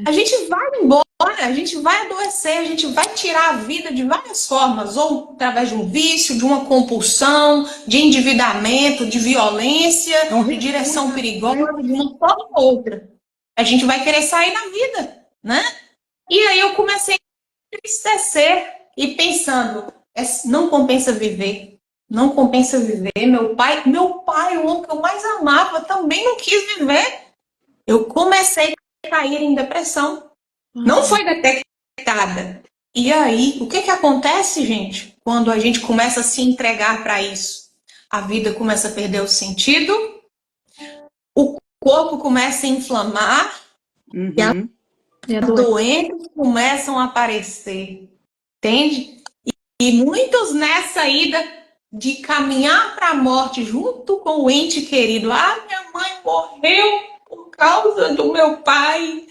A gente vai embora, a gente vai adoecer, a gente vai tirar a vida de várias formas, ou através de um vício, de uma compulsão, de endividamento, de violência, de direção perigosa, de uma forma ou outra. A gente vai querer sair da vida, né? E aí eu comecei a entristecer e pensando, não compensa viver. Não compensa viver. Meu pai, o homem que eu mais amava, também não quis viver. Eu comecei a cair em depressão. Não foi detectada. E aí, o que acontece, gente? Quando a gente começa a se entregar para isso? A vida começa a perder o sentido, o corpo começa a inflamar, e as doenças começam a aparecer. Entende? E muitos nessa ida de caminhar para a morte junto com o ente querido. Ah, minha mãe morreu por causa do meu pai.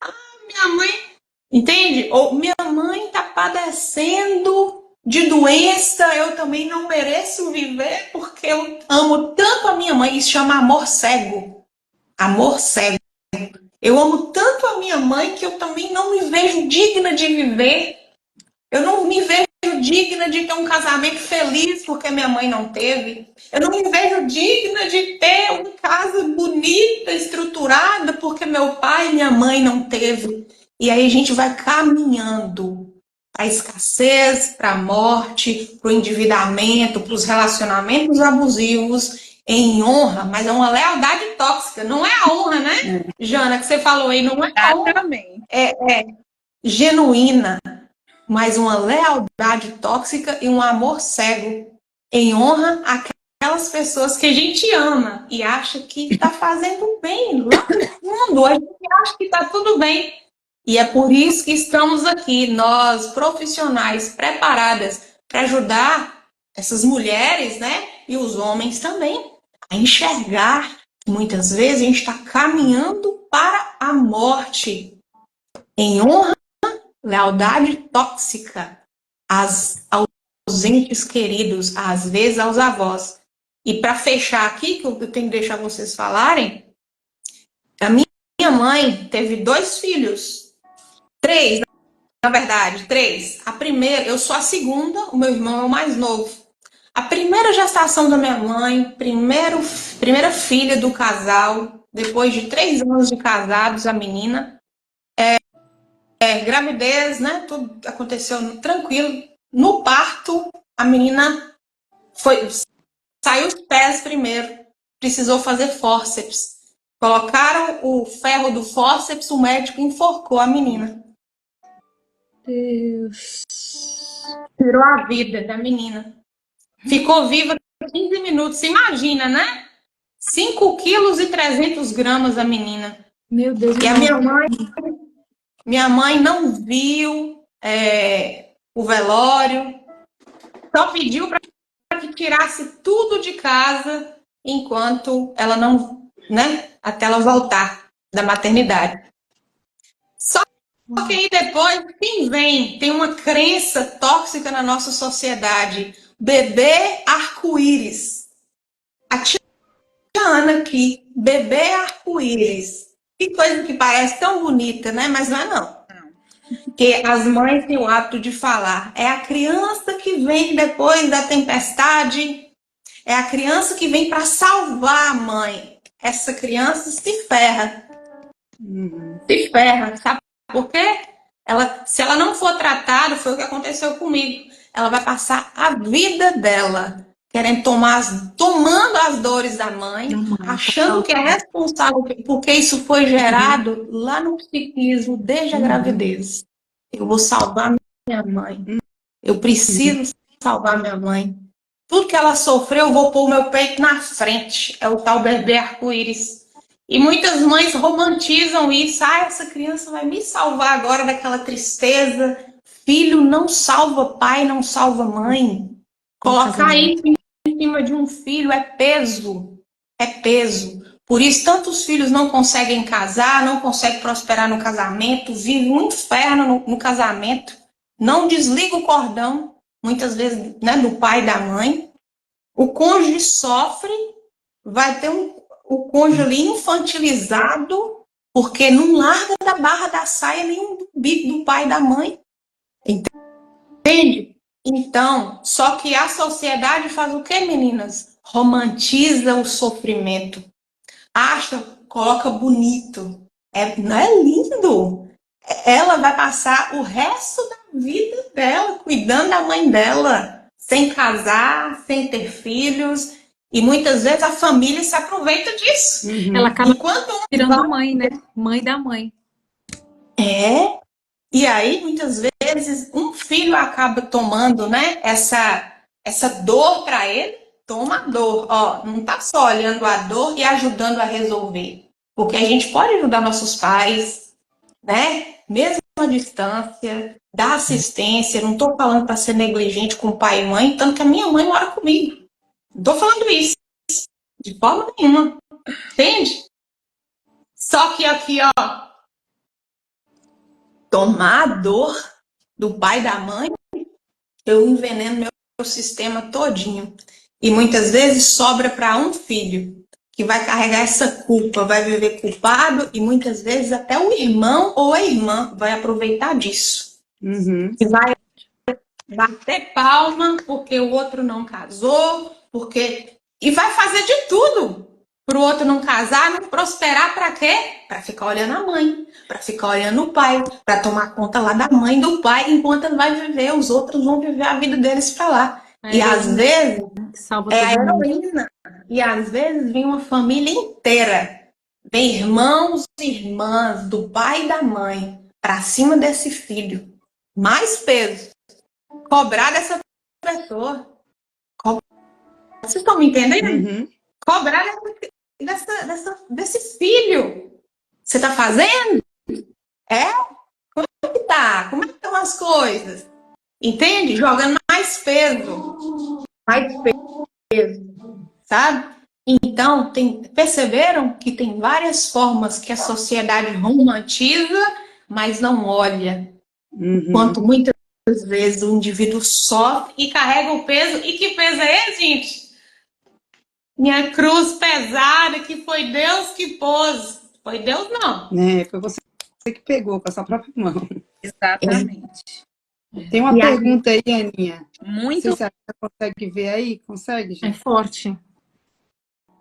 Ah, minha mãe... Entende? Ou minha mãe está padecendo de doença, eu também não mereço viver porque eu amo tanto a minha mãe. Isso chama amor cego. Amor cego. Eu amo tanto a minha mãe que eu também não me vejo digna de viver. Eu não me vejo digna de ter um casamento feliz porque minha mãe não teve. Eu não me vejo digna de ter uma casa bonita, estruturada, porque meu pai e minha mãe não teve. E aí a gente vai caminhando para a escassez, para a morte, para o endividamento, para os relacionamentos abusivos, em honra, mas é uma lealdade tóxica. Não é a honra, né, Jana, que você falou aí, não é a honra. É genuína, mas uma lealdade tóxica e um amor cego em honra àquelas pessoas que a gente ama e acha que está fazendo bem lá no fundo, a gente acha que está tudo bem. E é por isso que estamos aqui, nós profissionais preparadas para ajudar essas mulheres, né, e os homens também a enxergar que muitas vezes a gente está caminhando para a morte em honra, lealdade tóxica aos entes queridos, às vezes aos avós. E para fechar aqui, que eu tenho que deixar vocês falarem, a minha mãe teve 2 filhos. 3, na verdade, 3. A primeira, eu sou a segunda, o meu irmão é o mais novo. A primeira gestação da minha mãe, primeira filha do casal, depois de 3 anos de casados, a menina, gravidez, né? Tudo aconteceu tranquilo. No parto, a menina saiu os pés primeiro, precisou fazer fórceps. Colocaram o ferro do fórceps, o médico enforcou a menina. Deus. Tirou a vida da menina. Ficou viva 15 minutos. Imagina, né? 5,3 kg a menina. Meu Deus. E a minha mãe não viu o velório. Só pediu para que tirasse tudo de casa enquanto ela não, né? Até ela voltar da maternidade. Só que aí depois, quem vem? Tem uma crença tóxica na nossa sociedade. Bebê arco-íris. A tia Ana aqui, bebê arco-íris. Que coisa que parece tão bonita, né? Mas não é não. Porque as mães têm o hábito de falar. É a criança que vem depois da tempestade. É a criança que vem para salvar a mãe. Essa criança se ferra. Se ferra, sabe por quê? Se ela não for tratada, foi o que aconteceu comigo. Ela vai passar a vida dela querendo tomando as dores da mãe, achando que é responsável porque isso foi gerado lá no psiquismo desde a gravidez. Eu vou salvar minha mãe. Eu preciso salvar minha mãe. Tudo que ela sofreu, eu vou pôr o meu peito na frente. É o tal bebê arco-íris. E muitas mães romantizam isso. Ah, essa criança vai me salvar agora daquela tristeza. Filho não salva pai, não salva mãe. Colocar isso em cima de um filho é peso. É peso. Por isso, tantos filhos não conseguem casar, não conseguem prosperar no casamento, vivem um inferno no casamento, não desliga o cordão, muitas vezes, né, do pai e da mãe. O cônjuge sofre, vai ter o cônjuge ali infantilizado, porque não larga da barra da saia nem do bico do pai e da mãe. Entende? Então, só que a sociedade faz o quê, meninas? Romantiza o sofrimento. Acha, coloca bonito. Não é lindo? Ela vai passar o resto da vida dela cuidando da mãe dela, sem casar, sem ter filhos. E muitas vezes a família se aproveita disso. Ela acaba Enquanto virando mãe, né? Mãe da mãe. E aí, muitas vezes, um filho acaba tomando, né, essa dor para ele, toma a dor. Ó, não tá só olhando a dor e ajudando a resolver. Porque a gente pode ajudar nossos pais, né, mesmo à distância, dar assistência. Não tô falando para ser negligente com pai e mãe, tanto que a minha mãe mora comigo. Não tô falando isso, de forma nenhuma. Entende? Só que aqui, ó, tomar a dor do pai e da mãe, eu enveneno meu sistema todinho. E muitas vezes sobra para um filho, que vai carregar essa culpa, vai viver culpado, e muitas vezes até o irmão ou a irmã vai aproveitar disso. E vai bater palma porque o outro não casou, e vai fazer de tudo para o outro não casar, não prosperar. Para quê? Para ficar olhando a mãe, para ficar olhando o pai, para tomar conta lá da mãe do pai, enquanto ele vai viver, os outros vão viver a vida deles para lá. E às vezes é a heroína. E às vezes vem uma família inteira, vem irmãos e irmãs do pai e da mãe para cima desse filho. Mais peso. Cobrar dessa pessoa. Vocês estão me entendendo? Cobrar desse filho. Você tá fazendo? Como é que tá? Como é que estão as coisas? Entende? Jogando mais peso. Mais peso. Sabe? Então, perceberam que tem várias formas que a sociedade romantiza, mas não olha. Enquanto muitas vezes o indivíduo sofre e carrega o peso. E que peso é esse, gente? Minha cruz pesada, que foi Deus que pôs. Foi Deus, não. Foi você que pegou com a sua própria mão. Exatamente. Tem uma pergunta aí, Aninha. Muito. Você consegue ver aí? Consegue, gente? É forte.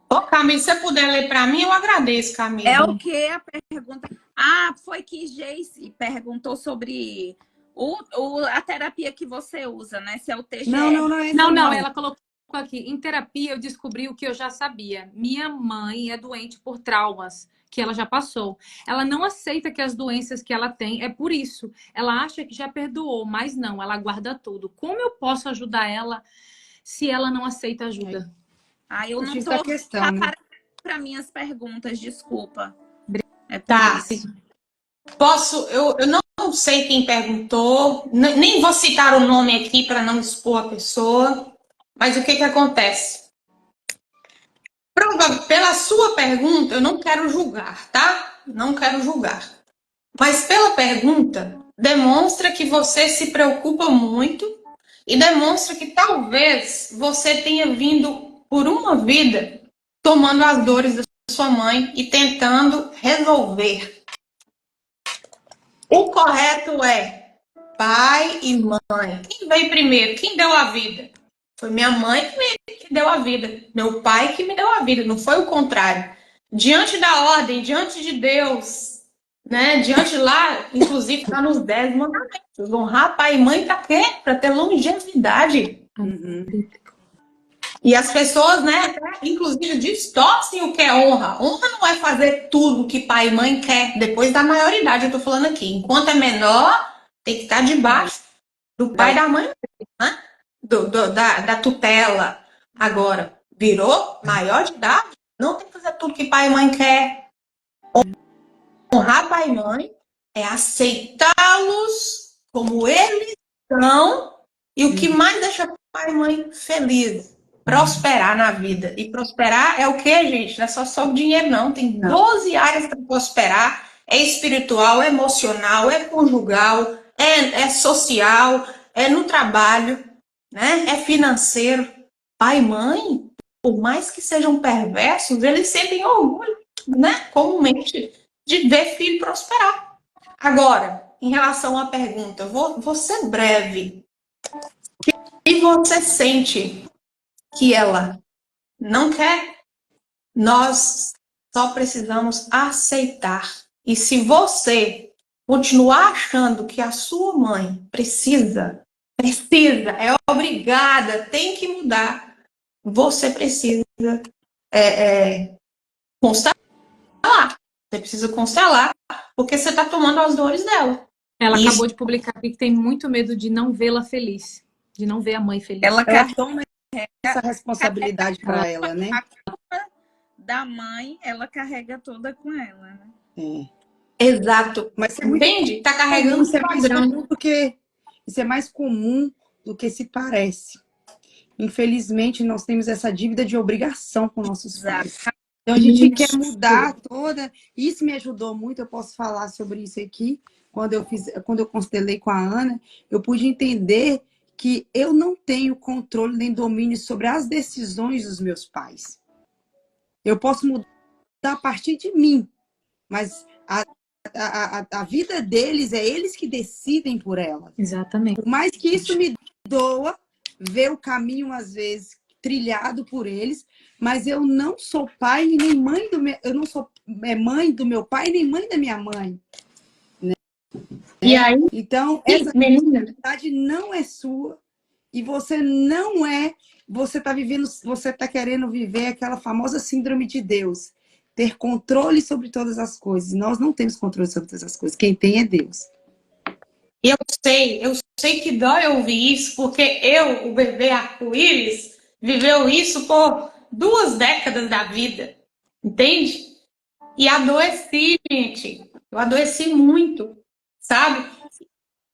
Ô, Camila, se você puder ler para mim, eu agradeço, Camila. É o que a pergunta? Ah, foi que Geice perguntou sobre a terapia que você usa, né? Se é o TGR. Não, ela colocou aqui. Em terapia, eu descobri o que eu já sabia. Minha mãe é doente por traumas que ela já passou. Ela não aceita que as doenças que ela tem é por isso. Ela acha que já perdoou, mas não, ela guarda tudo. Como eu posso ajudar ela se ela não aceita ajuda? Ah, eu não tô para minhas perguntas, desculpa. Tá. Eu não sei quem perguntou, nem vou citar o nome aqui para não expor a pessoa, mas o que acontece? Pela sua pergunta, eu não quero julgar, tá? Não quero julgar. Mas pela pergunta, demonstra que você se preocupa muito e demonstra que talvez você tenha vindo por uma vida tomando as dores da sua mãe e tentando resolver. O correto é pai e mãe. Quem veio primeiro? Quem deu a vida? Foi minha mãe que deu a vida. Meu pai que me deu a vida. Não foi o contrário. Diante da ordem, diante de Deus, né? Diante lá, inclusive, está nos 10 mandamentos. Honrar pai e mãe para quê? Para ter longevidade. E as pessoas, né, inclusive, distorcem o que é honra. Honra não é fazer tudo que pai e mãe quer depois da maioridade, eu tô falando aqui. Enquanto é menor, tem que estar debaixo do pai e da mãe, né? Da tutela. Agora, virou maior de idade, não tem que fazer tudo que pai e mãe quer. Honrar pai e mãe é aceitá-los como eles são, e o que mais deixa pai e mãe feliz, prosperar na vida. E prosperar é o que, gente? Não é só sobre dinheiro, não. Tem 12 áreas para prosperar. É espiritual, é emocional, é conjugal, é social, é no trabalho, né? É financeiro. Pai e mãe, por mais que sejam perversos, eles sentem orgulho, né? Comumente, de ver filho prosperar. Agora, em relação à pergunta, vou ser breve. Se você sente que ela não quer, nós só precisamos aceitar. E se você continuar achando que a sua mãe precisa, é obrigada, tem que mudar, você precisa constelar. Você precisa constelar, porque você está tomando as dores dela. Ela Isso. acabou de publicar aqui que tem muito medo de não vê-la feliz, de não ver a mãe feliz. Ela toma essa responsabilidade para ela, né? A culpa da mãe, ela carrega toda com ela, né? Exato. Mas é muito Entende? Tá carregando isso é mais padrão. comum do que isso é mais comum do que se parece. Infelizmente, nós temos essa dívida de obrigação com nossos pais. Então, a gente quer mudar toda. Isso me ajudou muito. Eu posso falar sobre isso aqui. Quando eu constelei com a Ana, eu pude entender que eu não tenho controle nem domínio sobre as decisões dos meus pais. Eu posso mudar a partir de mim, mas a vida deles é eles que decidem por ela. Exatamente. Por mais que isso me doa, ver o caminho, às vezes, trilhado por eles, mas eu não sou pai nem mãe eu não sou mãe do meu pai nem mãe da minha mãe. Né? E aí? Então, essa responsabilidade não é sua e você não é, você está querendo viver aquela famosa síndrome de Deus, ter controle sobre todas as coisas. Nós não temos controle sobre todas as coisas. Quem tem é Deus. Eu sei que dói ouvir isso, porque o bebê arco-íris, viveu isso por 2 décadas da vida, entende? E adoeci, gente. Eu adoeci muito, sabe?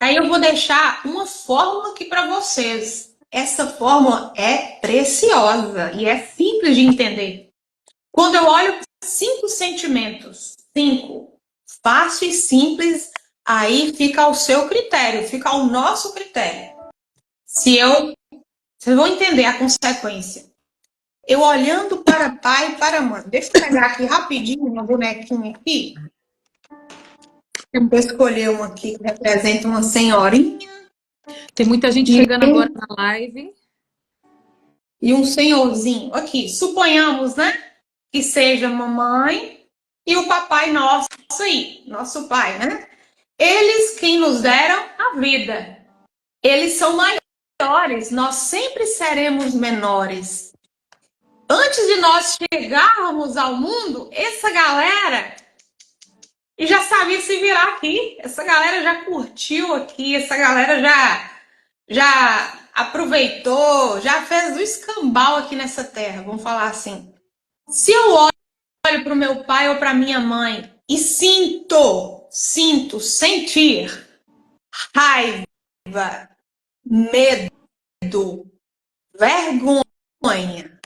Aí eu vou deixar uma fórmula aqui para vocês. Essa fórmula é preciosa e é simples de entender. Quando eu olho 5 sentimentos, 5, fácil e simples, aí fica ao seu critério, fica ao nosso critério. Vocês vão entender a consequência. Eu olhando para pai e para mãe. Deixa eu pegar aqui rapidinho uma bonequinha aqui. Eu vou escolher uma aqui que representa uma senhorinha. Tem muita gente chegando agora na live. E um senhorzinho. Aqui, suponhamos, né? Que seja mamãe e o papai nosso aí, nosso pai, né? Eles quem nos deram a vida. Eles são maiores, nós sempre seremos menores. Antes de nós chegarmos ao mundo, essa galera já sabia se virar aqui. Essa galera já curtiu aqui, essa galera já aproveitou, já fez o escambau aqui nessa terra, vamos falar assim. Se eu olho para o meu pai ou para minha mãe e sentir raiva, medo, vergonha,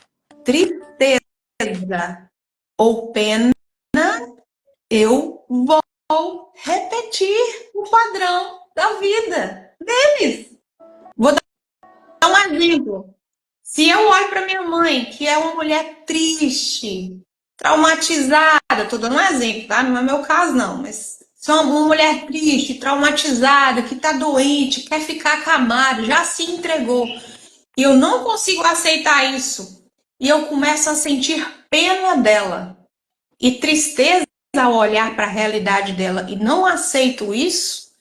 tristeza ou pena, eu vou repetir o padrão da vida deles. Vou dar um exemplo. Se eu olho para minha mãe, que é uma mulher triste, traumatizada, estou dando um exemplo, tá? Não é meu caso, não, mas se é uma mulher triste, traumatizada, que está doente, quer ficar acamada, já se entregou, e eu não consigo aceitar isso, e eu começo a sentir pena dela e tristeza ao olhar para a realidade dela e não aceito isso,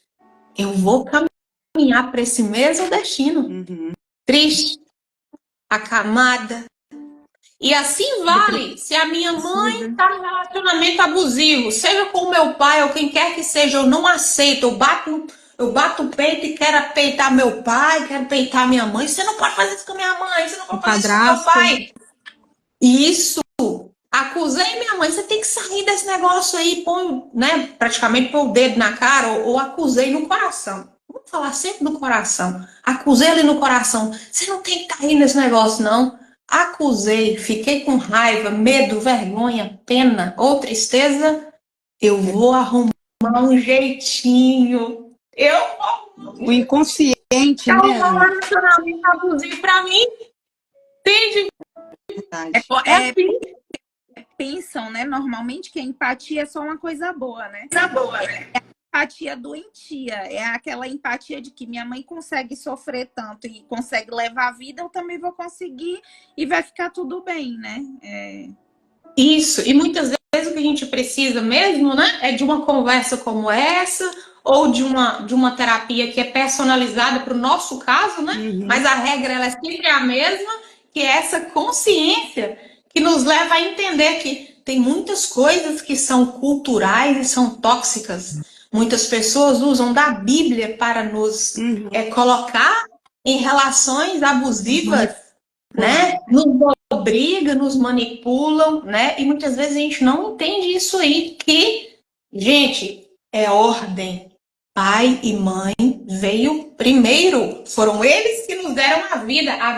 eu vou caminhar para esse mesmo destino. Triste, acamada. E assim vale se a minha mãe está em relacionamento abusivo, seja com o meu pai ou quem quer que seja, eu não aceito, eu bato o peito e quero peitar meu pai, quero peitar minha mãe. Você não pode fazer isso com a minha mãe, você não pode fazer isso com o meu pai. Isso, a acusei minha mãe, você tem que sair desse negócio aí, põe, né, praticamente pôr o dedo na cara, ou acusei no coração. Vamos falar sempre no coração. Acusei ali no coração. Você não tem que estar aí nesse negócio, não. Acusei, fiquei com raiva, medo, vergonha, pena ou tristeza. Eu vou arrumar um jeitinho. Eu vou O inconsciente, né, arrumar um Ana? relacionamento abusivo pra mim. Entende? Verdade. É assim. Pensam, né, normalmente que a empatia é só uma coisa boa, né? Empatia doentia, é aquela empatia de que minha mãe consegue sofrer tanto e consegue levar a vida, eu também vou conseguir e vai ficar tudo bem, né? Isso, e muitas vezes o que a gente precisa mesmo, né, é de uma conversa como essa, ou de uma terapia que é personalizada para o nosso caso, né? Mas a regra ela é sempre a mesma, que é essa consciência que nos leva a entender que tem muitas coisas que são culturais e são tóxicas. Muitas pessoas usam da Bíblia para nos colocar em relações abusivas, né? Nos obriga, nos manipulam, né? E muitas vezes a gente não entende isso aí, que, gente, é ordem. Pai e mãe veio primeiro. Foram eles que nos deram a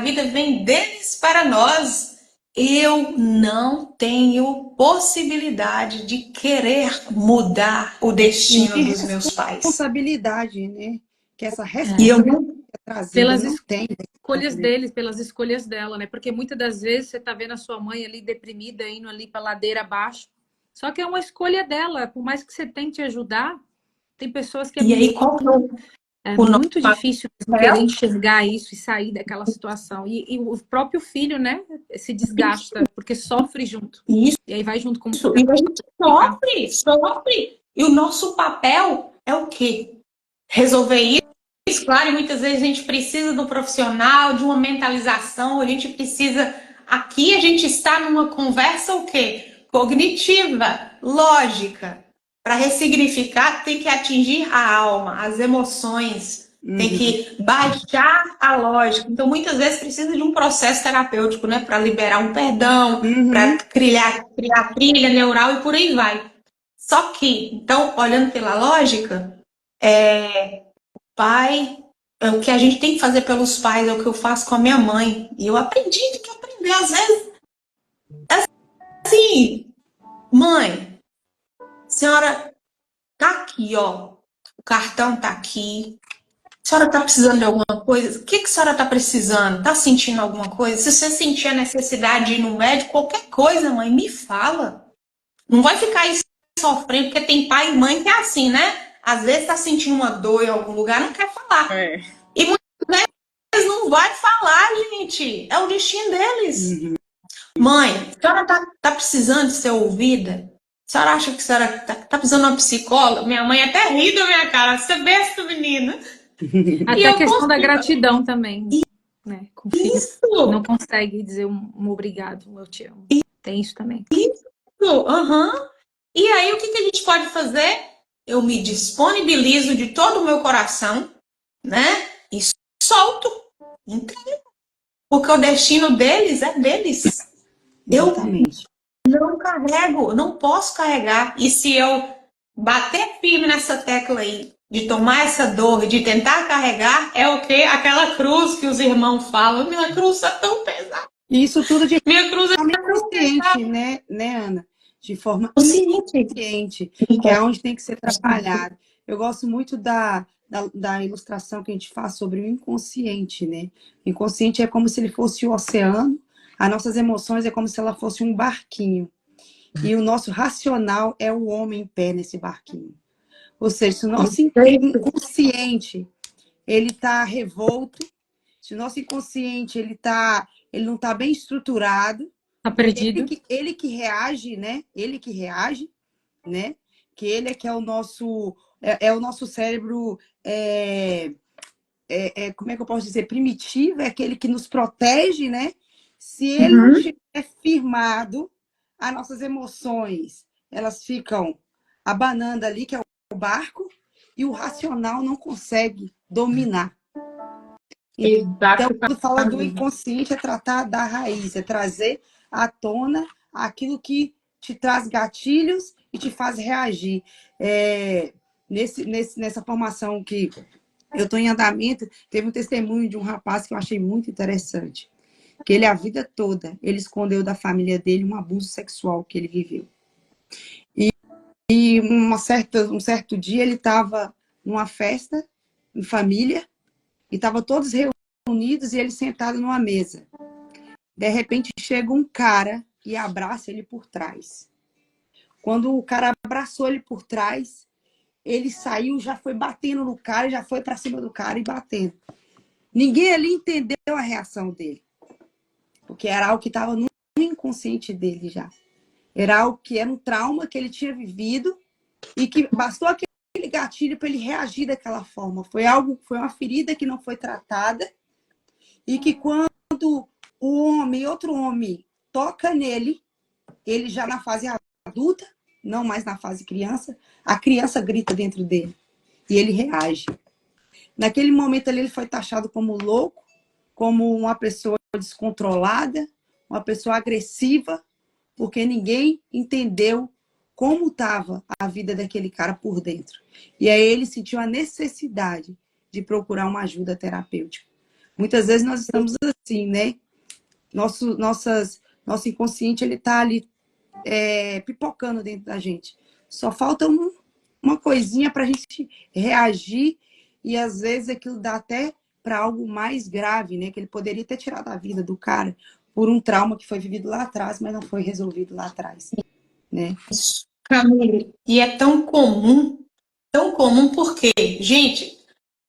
vida vem deles para nós. Eu não tenho possibilidade de querer mudar o destino E dos meus pais. responsabilidade, né? Que essa E eu responsabilidade não é trazida, Pelas não tem. escolhas deles, pelas escolhas dela, né? Porque muitas das vezes você tá vendo a sua mãe ali deprimida, indo ali pra ladeira abaixo. Só que é uma escolha dela. Por mais que você tente ajudar, tem pessoas que E aí, qual que é o nosso muito difícil papel? querer enxergar isso e sair daquela situação. E o próprio filho, né, se desgasta, porque sofre junto. Isso. E aí vai junto com Isso, e a gente sofre. E o nosso papel é o quê? Resolver isso, claro, e muitas vezes a gente precisa do profissional, de uma mentalização, a gente precisa. Aqui a gente está numa conversa o quê? Cognitiva, lógica. Para ressignificar, tem que atingir a alma, as emoções, tem que baixar a lógica. Então, muitas vezes precisa de um processo terapêutico, né? Para liberar um perdão, para criar trilha neural e por aí vai. Só que, então, olhando pela lógica, pai, o que a gente tem que fazer pelos pais é o que eu faço com a minha mãe. E eu aprendi de que aprender. Às vezes, assim, mãe, senhora, tá aqui, ó. O cartão tá aqui. A senhora tá precisando de alguma coisa? O que a senhora tá precisando? Tá sentindo alguma coisa? Se você sentir a necessidade de ir no médico, qualquer coisa, mãe, me fala. Não vai ficar aí sofrendo, porque tem pai e mãe que é assim, né? Às vezes tá sentindo uma dor em algum lugar, não quer falar. E muitas vezes não vai falar, gente. É o destino deles. Mãe, a senhora tá precisando de ser ouvida? A senhora acha que a senhora tá precisando de uma psicóloga? Minha mãe até ri da minha cara. Você é besta, menina. até a questão da gratidão também, né? Com o filho Isso. não consegue dizer um obrigado, eu te amo. Tem isso também. E aí, o que a gente pode fazer? Eu me disponibilizo de todo o meu coração, né? E solto. Entrego. Porque o destino deles é deles. Exatamente. Eu não carrego, não posso carregar. E se eu bater firme nessa tecla aí, de tomar essa dor, de tentar carregar, é o quê? Aquela cruz que os irmãos falam. Minha cruz é tão pesada. E isso tudo de Minha cruz é forma tão pesada. inconsciente, né, Ana? De forma Consciente. inconsciente, que é onde tem que ser trabalhado. Eu gosto muito da ilustração que a gente faz sobre o inconsciente, né? O inconsciente é como se ele fosse o oceano, as nossas emoções é como se ela fosse um barquinho. E o nosso racional é o homem em pé nesse barquinho. Ou seja, se o nosso inconsciente ele está revolto, se o nosso inconsciente ele não está bem estruturado, Tá perdido. ele que reage, né? Ele que reage, né? Que ele é que é o nosso cérebro como é que eu posso dizer, primitivo, é aquele que nos protege, né? Se ele não estiver firmado, as nossas emoções, elas ficam abanando ali, que é o barco, e o racional não consegue dominar. Então, quando fala do inconsciente, é tratar da raiz, é trazer à tona aquilo que te traz gatilhos e te faz reagir. Nessa formação que eu estou em andamento, teve um testemunho de um rapaz que eu achei muito interessante. Que ele, a vida toda, ele escondeu da família dele um abuso sexual que ele viveu. E um certo dia ele estava numa festa, em família, e estavam todos reunidos e ele sentado numa mesa. De repente chega um cara e abraça ele por trás. Quando o cara abraçou ele por trás, ele saiu, já foi batendo no cara, já foi para cima do cara e batendo. Ninguém ali entendeu a reação dele, porque era algo que estava no inconsciente dele já. Era algo que era um trauma que ele tinha vivido e que bastou aquele gatilho para ele reagir daquela forma. Foi uma ferida que não foi tratada e que quando outro homem toca nele, ele já na fase adulta, não mais na fase criança, a criança grita dentro dele e ele reage. Naquele momento ali ele foi taxado como louco, como uma pessoa descontrolada, uma pessoa agressiva, porque ninguém entendeu como estava a vida daquele cara por dentro. E aí ele sentiu a necessidade de procurar uma ajuda terapêutica. Muitas vezes nós estamos assim, né? Nosso inconsciente, ele está ali pipocando dentro da gente. Só falta uma coisinha para a gente reagir e às vezes aquilo dá até para algo mais grave, né? Que ele poderia ter tirado a vida do cara por um trauma que foi vivido lá atrás, mas não foi resolvido lá atrás, né? Camille, e é tão comum porque, gente,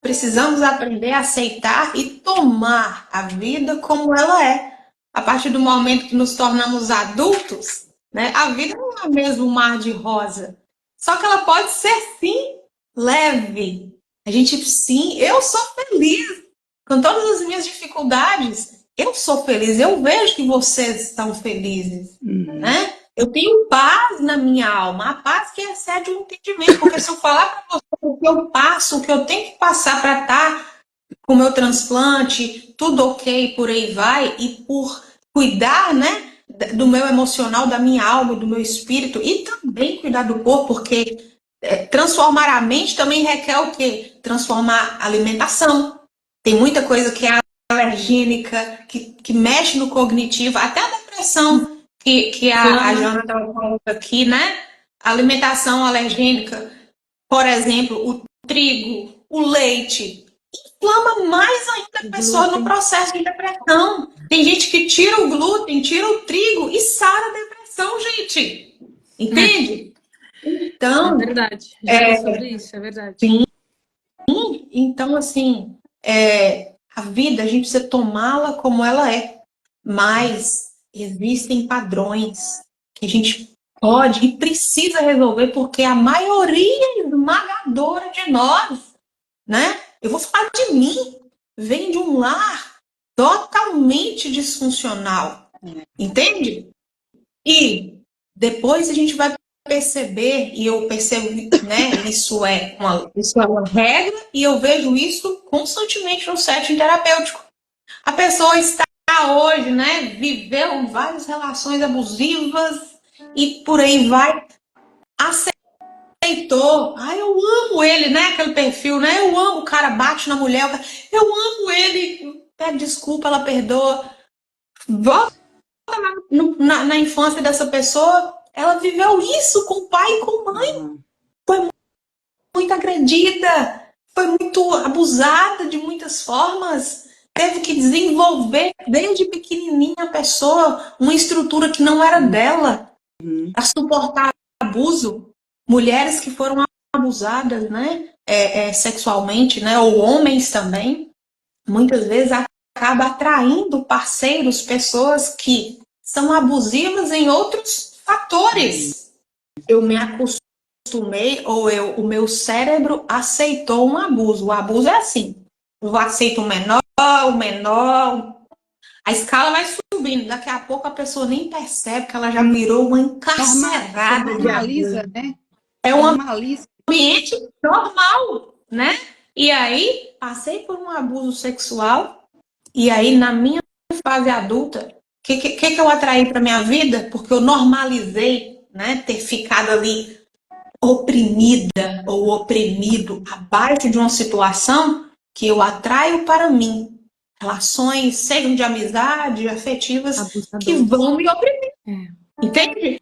precisamos aprender a aceitar e tomar a vida como ela é. A partir do momento que nos tornamos adultos, né, a vida não é mesmo um mar de rosa. Só que ela pode ser, sim, leve. A gente, sim, eu sou feliz. Com todas as minhas dificuldades, eu sou feliz. Eu vejo que vocês estão felizes, né? Eu tenho paz na minha alma, a paz que excede o entendimento. Porque se eu falar para você o que eu passo, o que eu tenho que passar para estar com o meu transplante, tudo ok, por aí vai, e por cuidar, né, do meu emocional, da minha alma, do meu espírito, e também cuidar do corpo, porque transformar a mente também requer o quê? Transformar a alimentação. Tem muita coisa que é alergênica, que mexe no cognitivo, até a depressão, que a Jana estava falando aqui, né? A alimentação alergênica, por exemplo, o trigo, o leite, inflama mais ainda a pessoa no processo de depressão. Tem gente que tira o glúten, tira o trigo e sara a depressão, gente. Entende? Então, é verdade. Já li sobre isso, é verdade. Sim. Então, assim, a vida, a gente precisa tomá-la como ela é. Mas existem padrões que a gente pode e precisa resolver, porque a maioria esmagadora de nós, né? Eu vou falar de mim, vem de um lar totalmente disfuncional. Entende? E depois a gente vai perceber, e eu percebo, né, isso é uma regra, e eu vejo isso constantemente no setting terapêutico. A pessoa está hoje, né, viveu várias relações abusivas e por aí vai, aceitou, eu amo ele, né, aquele perfil, né, eu amo, o cara bate na mulher, eu amo ele, pede desculpa, ela perdoa, volta na infância dessa pessoa, ela viveu isso com o pai e com a mãe. Foi muito agredida, foi muito abusada de muitas formas. Teve que desenvolver desde pequenininha a pessoa uma estrutura que não era dela para suportar abuso. Mulheres que foram abusadas, né, sexualmente, né, ou homens também, muitas vezes acaba atraindo parceiros, pessoas que são abusivas em outros fatores. Eu me acostumei, o meu cérebro aceitou um abuso. O abuso é assim, eu aceito o menor, a escala vai subindo, daqui a pouco a pessoa nem percebe que ela já virou uma encarcerada. Normaliza, né? É um ambiente normal, né? E aí, passei por um abuso sexual, e aí, na minha fase adulta, o que eu atraí para minha vida? Porque eu normalizei né, ter ficado ali oprimida ou oprimido abaixo de uma situação, que eu atraio para mim relações, sejam de amizade, afetivas, que Abusadores. vão me oprimir. Entende?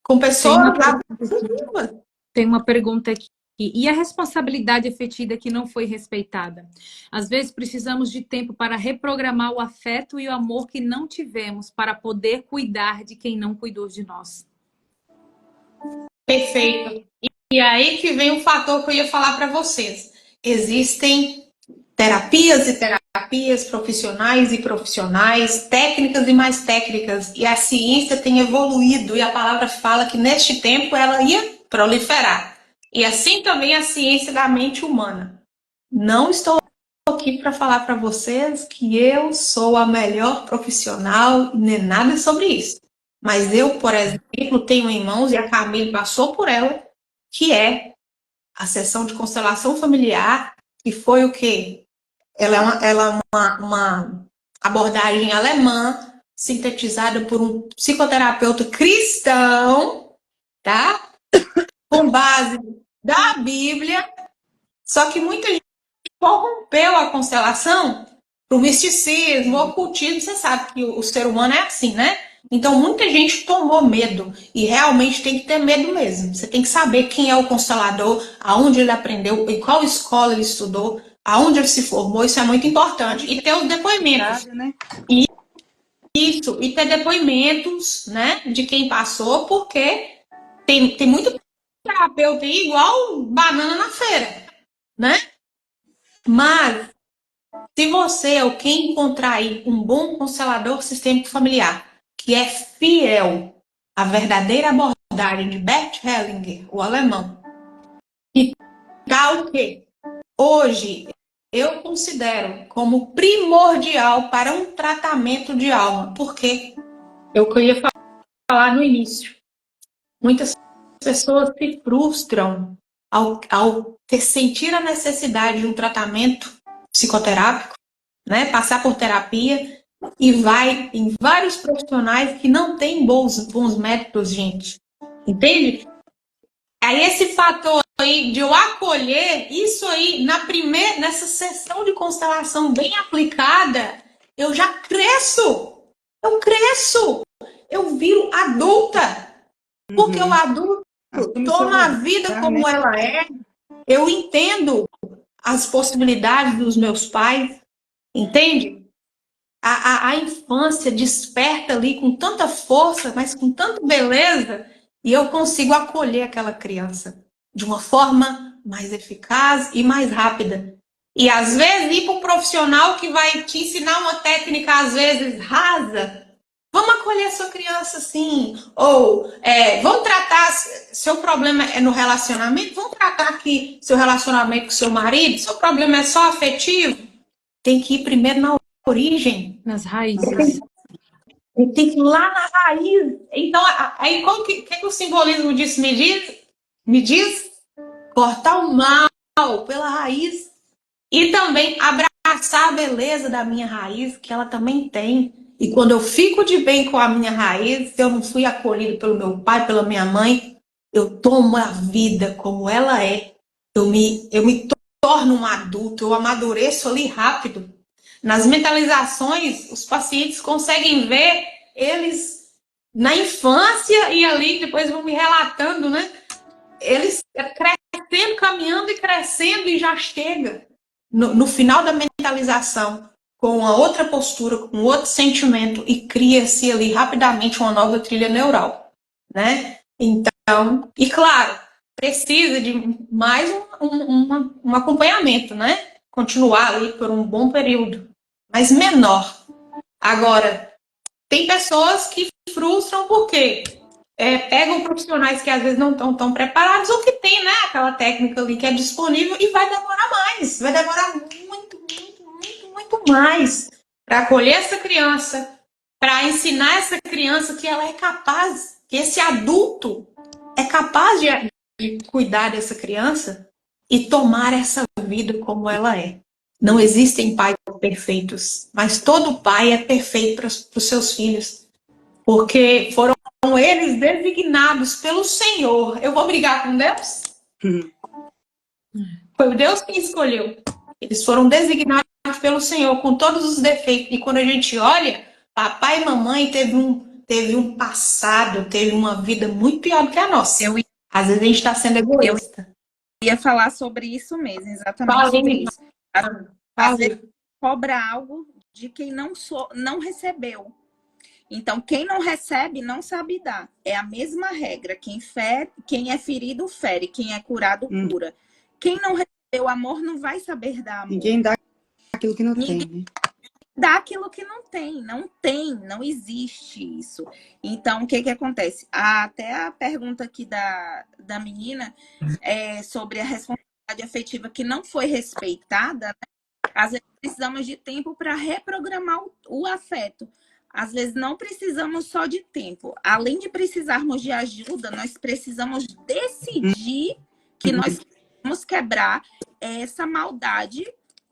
Com pessoas abusivas. Tem uma pergunta aqui. E a responsabilidade afetiva que não foi respeitada? Às vezes precisamos de tempo para reprogramar o afeto e o amor que não tivemos para poder cuidar de quem não cuidou de nós. Perfeito. E aí que vem o fator que eu ia falar para vocês. Existem terapias e terapias, profissionais e profissionais, técnicas e mais técnicas. E a ciência tem evoluído e a palavra fala que neste tempo ela ia proliferar. E assim também a ciência da mente humana. Não estou aqui para falar para vocês que eu sou a melhor profissional, nem nada sobre isso. Mas eu, por exemplo, tenho em mãos, e a Camille passou por ela, que é a sessão de constelação familiar, que foi o quê? Ela é uma abordagem alemã, sintetizada por um psicoterapeuta cristão, tá? Com base da Bíblia, só que muita gente corrompeu a constelação para o misticismo, o ocultismo. Você sabe que o ser humano é assim, né? Então muita gente tomou medo e realmente tem que ter medo mesmo. Você tem que saber quem é o constelador, aonde ele aprendeu, em qual escola ele estudou, aonde ele se formou. Isso é muito importante. E ter os depoimentos. Né? Isso, e ter depoimentos, né, de quem passou, porque tem muito terapeuta aí igual banana na feira, né? Mas se você ou quem encontrar aí um bom constelador sistêmico familiar, que é fiel à verdadeira abordagem de Bert Hellinger, o alemão, e tal o quê? Hoje eu considero como primordial para um tratamento de alma, porque eu queria falar no início. Muitas pessoas se frustram ao sentir a necessidade de um tratamento psicoterápico, né? Passar por terapia, e vai em vários profissionais que não têm bons métodos, gente. Entende? Aí esse fator aí de eu acolher, isso aí, nessa sessão de constelação bem aplicada, eu já cresço. Eu cresço. Eu viro adulta. Porque o adulto toma a vida como ela é. Eu entendo as possibilidades dos meus pais, entende? A infância desperta ali com tanta força, mas com tanta beleza, e eu consigo acolher aquela criança de uma forma mais eficaz e mais rápida. E às vezes ir para um profissional que vai te ensinar uma técnica, às vezes rasa. Vamos acolher a sua criança assim. Ou vamos tratar, seu problema é no relacionamento, vamos tratar aqui seu relacionamento com seu marido, seu problema é só afetivo. Tem que ir primeiro na origem. Nas raízes. Tem que ir lá na raiz. Então, aí como que o simbolismo disso me diz? Me diz cortar o mal pela raiz. E também abraçar a beleza da minha raiz, que ela também tem. E quando eu fico de bem com a minha raiz, se eu não fui acolhido pelo meu pai, pela minha mãe, eu tomo a vida como ela é. Eu me torno um adulto, eu amadureço ali rápido. Nas mentalizações, os pacientes conseguem ver eles na infância e ali depois vão me relatando, né? Eles crescendo, caminhando e crescendo, e já chega no final da mentalização com uma outra postura, com outro sentimento, e cria-se ali rapidamente uma nova trilha neural, né? Então, e claro, precisa de mais um acompanhamento, né? Continuar ali por um bom período, mas menor. Agora, tem pessoas que frustram porque pegam profissionais que às vezes não estão tão preparados, ou que tem, né, aquela técnica ali que é disponível, e vai demorar mais, vai demorar muito mais para acolher essa criança, para ensinar essa criança que ela é capaz, que esse adulto é capaz de cuidar dessa criança e tomar essa vida como ela é. Não existem pais perfeitos, mas todo pai é perfeito para os seus filhos, porque foram eles designados pelo Senhor. Eu vou brigar com Deus? Foi Deus quem escolheu. Eles foram designados pelo Senhor com todos os defeitos. E quando a gente olha, papai e mamãe teve um passado, teve uma vida muito pior do que a nossa. Às vezes a gente está sendo egoísta. Eu ia falar sobre isso mesmo, exatamente sobre isso. Às vezes cobra algo de quem não recebeu. Então, quem não recebe, não sabe dar. É a mesma regra. Quem é ferido, fere. Quem é curado, cura. Quem não recebeu amor, não vai saber dar amor. Ninguém dá aquilo que não tem, né? Dá aquilo que não tem. Não existe isso. Então, o que acontece? Até a pergunta aqui da menina sobre a responsabilidade afetiva que não foi respeitada, né? Às vezes precisamos de tempo para reprogramar o afeto. Às vezes não precisamos só de tempo. Além de precisarmos de ajuda, nós precisamos decidir que nós vamos quebrar essa maldade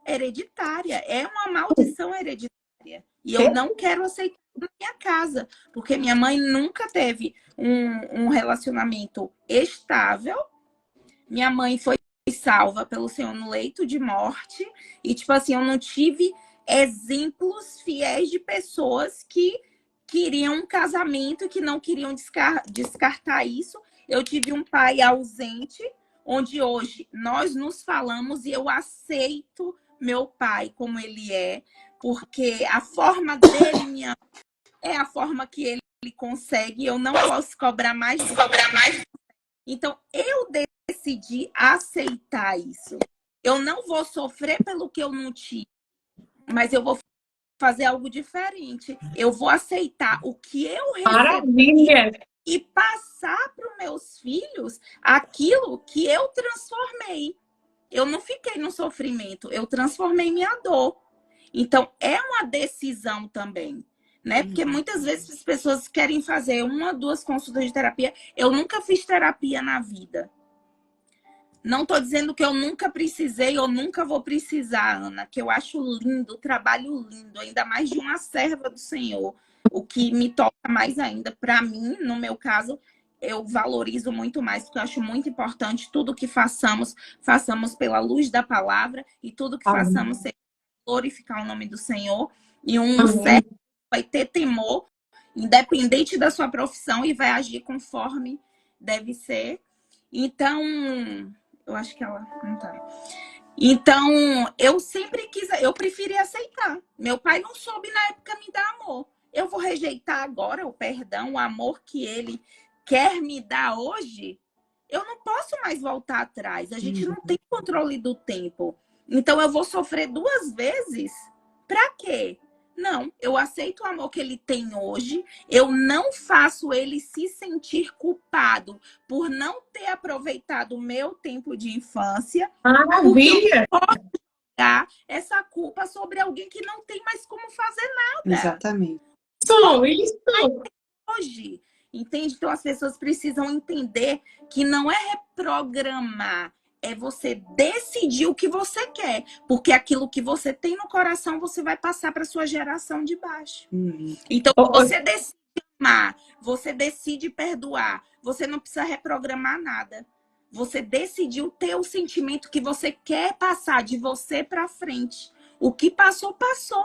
hereditária. É uma maldição hereditária. E eu não quero aceitar na minha casa. Porque minha mãe nunca teve um relacionamento estável. Minha mãe foi salva pelo Senhor no leito de morte. E, tipo assim, eu não tive exemplos fiéis de pessoas que queriam um casamento, que não queriam descartar isso. Eu tive um pai ausente, onde hoje nós nos falamos e eu aceito meu pai como ele é, porque a forma dele é a forma que ele consegue, eu não posso cobrar mais. Então, eu decidi aceitar isso. Eu não vou sofrer pelo que eu não tive, mas eu vou fazer algo diferente. Eu vou aceitar o que eu recebi e passar para os meus filhos aquilo que eu transformei. Eu não fiquei no sofrimento, eu transformei minha dor. Então, é uma decisão também, né? Porque muitas vezes as pessoas querem fazer 1 ou 2 consultas de terapia. Eu nunca fiz terapia na vida. Não estou dizendo que eu nunca precisei ou nunca vou precisar, Ana, que eu acho lindo, trabalho lindo, ainda mais de uma serva do Senhor. O que me toca mais ainda, para mim, no meu caso, eu valorizo muito mais, porque eu acho muito importante tudo que façamos pela luz da palavra e tudo que façamos seja glorificar o nome do Senhor. E um servo vai ter temor, independente da sua profissão, e vai agir conforme deve ser. Então... eu acho que ela não tá. Então, eu sempre eu preferi aceitar. Meu pai não soube na época me dar amor. Eu vou rejeitar agora o perdão, o amor que ele quer me dar hoje? Eu não posso mais voltar atrás. A gente não tem controle do tempo. Então, eu vou sofrer 2 vezes? Pra quê? Não, eu aceito o amor que ele tem hoje. Eu não faço ele se sentir culpado por não ter aproveitado o meu tempo de infância. Maravilha! Porque eu posso jogar essa culpa sobre alguém que não tem mais como fazer nada. Exatamente. Isso! Hoje, entende? Então as pessoas precisam entender que não é reprogramar. É você decidir o que você quer. Porque aquilo que você tem no coração, você vai passar para sua geração de baixo. Então, você decide amar, você decide perdoar. Você não precisa reprogramar nada. Você decidiu ter o sentimento que você quer passar de você para frente. O que passou, passou.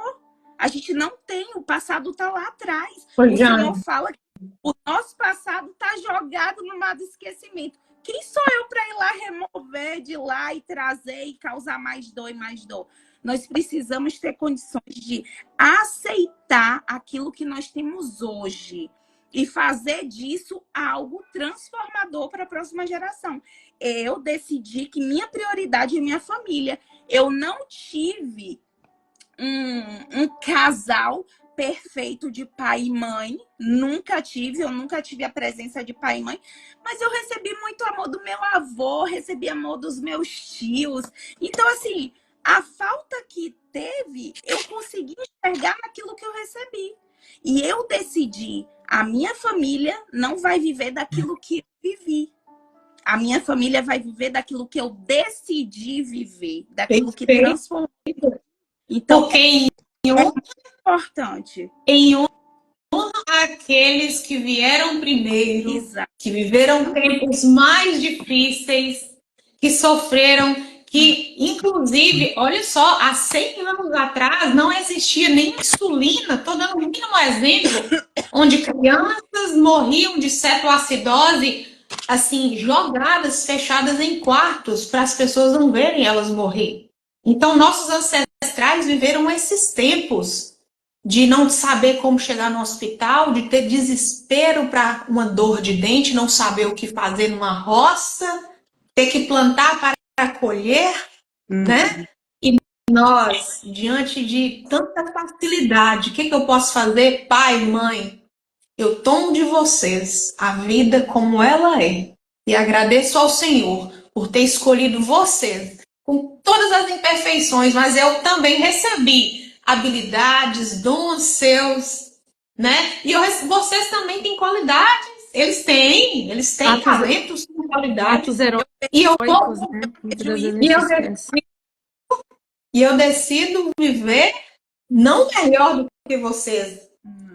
A gente não tem, o passado está lá atrás. O Senhor fala que o nosso passado está jogado no mar do esquecimento. Quem sou eu para ir lá remover de lá e trazer e causar mais dor e mais dor? Nós precisamos ter condições de aceitar aquilo que nós temos hoje e fazer disso algo transformador para a próxima geração. Eu decidi que minha prioridade é minha família. Eu não tive um casal perfeito de pai e mãe, eu nunca tive a presença de pai e mãe, mas eu recebi muito amor do meu avô, recebi amor dos meus tios. Então, assim, a falta que teve, eu consegui enxergar naquilo que eu recebi. E eu decidi, a minha família não vai viver daquilo que eu vivi. A minha família vai viver daquilo que eu decidi viver, daquilo que transformou. Então, porque é muito importante. Em honra aqueles que vieram primeiro, Exato. que viveram tempos mais difíceis, que sofreram, que, inclusive, olha só, há 100 anos atrás não existia nem insulina, estou dando um mínimo exemplo, onde crianças morriam de cetoacidose, assim, jogadas, fechadas em quartos, para as pessoas não verem elas morrer. Então, nossos ancestrais viveram esses tempos de não saber como chegar no hospital, de ter desespero para uma dor de dente, não saber o que fazer numa roça, ter que plantar para colher, né? E nós, diante de tanta facilidade, o que eu posso fazer? Pai, mãe, eu tomo de vocês a vida como ela é e agradeço ao Senhor por ter escolhido vocês com todas as imperfeições, mas eu também recebi habilidades, dons seus, né? E vocês também têm qualidades. Eles têm talentos com qualidades. Atos heróicos, E eu né? Muitas das vezes a e gente eu, esquece. e eu decido viver não melhor do que vocês.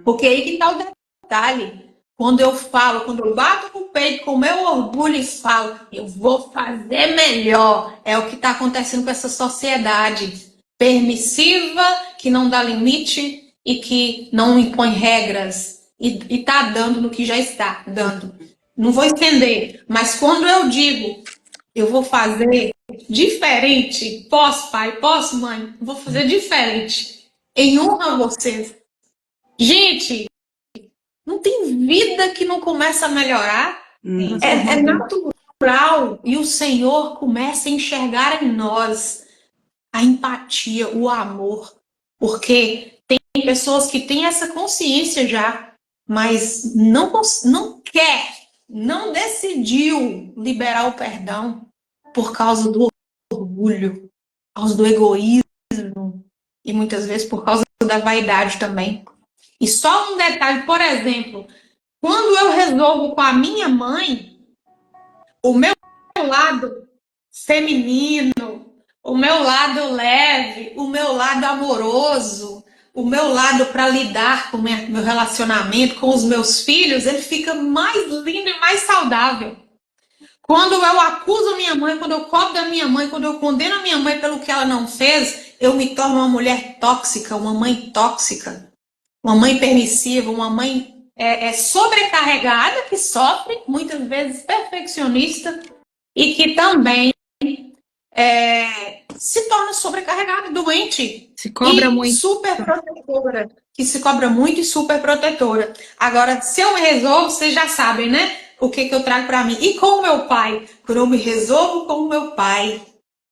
Porque aí que está o detalhe. Quando eu falo, quando eu bato no peito com o meu orgulho e falo, eu vou fazer melhor, é o que está acontecendo com essa sociedade permissiva, que não dá limite e que não impõe regras. E está dando no que já está dando. Não vou estender, mas quando eu digo, eu vou fazer diferente, posso, pai, posso, mãe, vou fazer diferente, em honra a vocês. Gente, não tem vida que não começa a melhorar. É natural. E o Senhor começa a enxergar em nós a empatia, o amor. Porque tem pessoas que têm essa consciência já, mas não quer, não decidiu liberar o perdão por causa do orgulho, por causa do egoísmo e muitas vezes por causa da vaidade também. E só um detalhe, por exemplo, quando eu resolvo com a minha mãe, o meu lado feminino, o meu lado leve, o meu lado amoroso, o meu lado para lidar com meu relacionamento, com os meus filhos, ele fica mais lindo e mais saudável. Quando eu acuso minha mãe, quando eu cobro da minha mãe, quando eu condeno a minha mãe pelo que ela não fez, eu me torno uma mulher tóxica, uma mãe tóxica. Uma mãe permissiva, uma mãe sobrecarregada, que sofre, muitas vezes perfeccionista, e que também se torna sobrecarregada, doente. Se cobra e muito. Super protetora. Que se cobra muito e super protetora. Agora, se eu me resolvo, vocês já sabem, né? O que eu trago para mim. E com o meu pai? Quando eu me resolvo com o meu pai,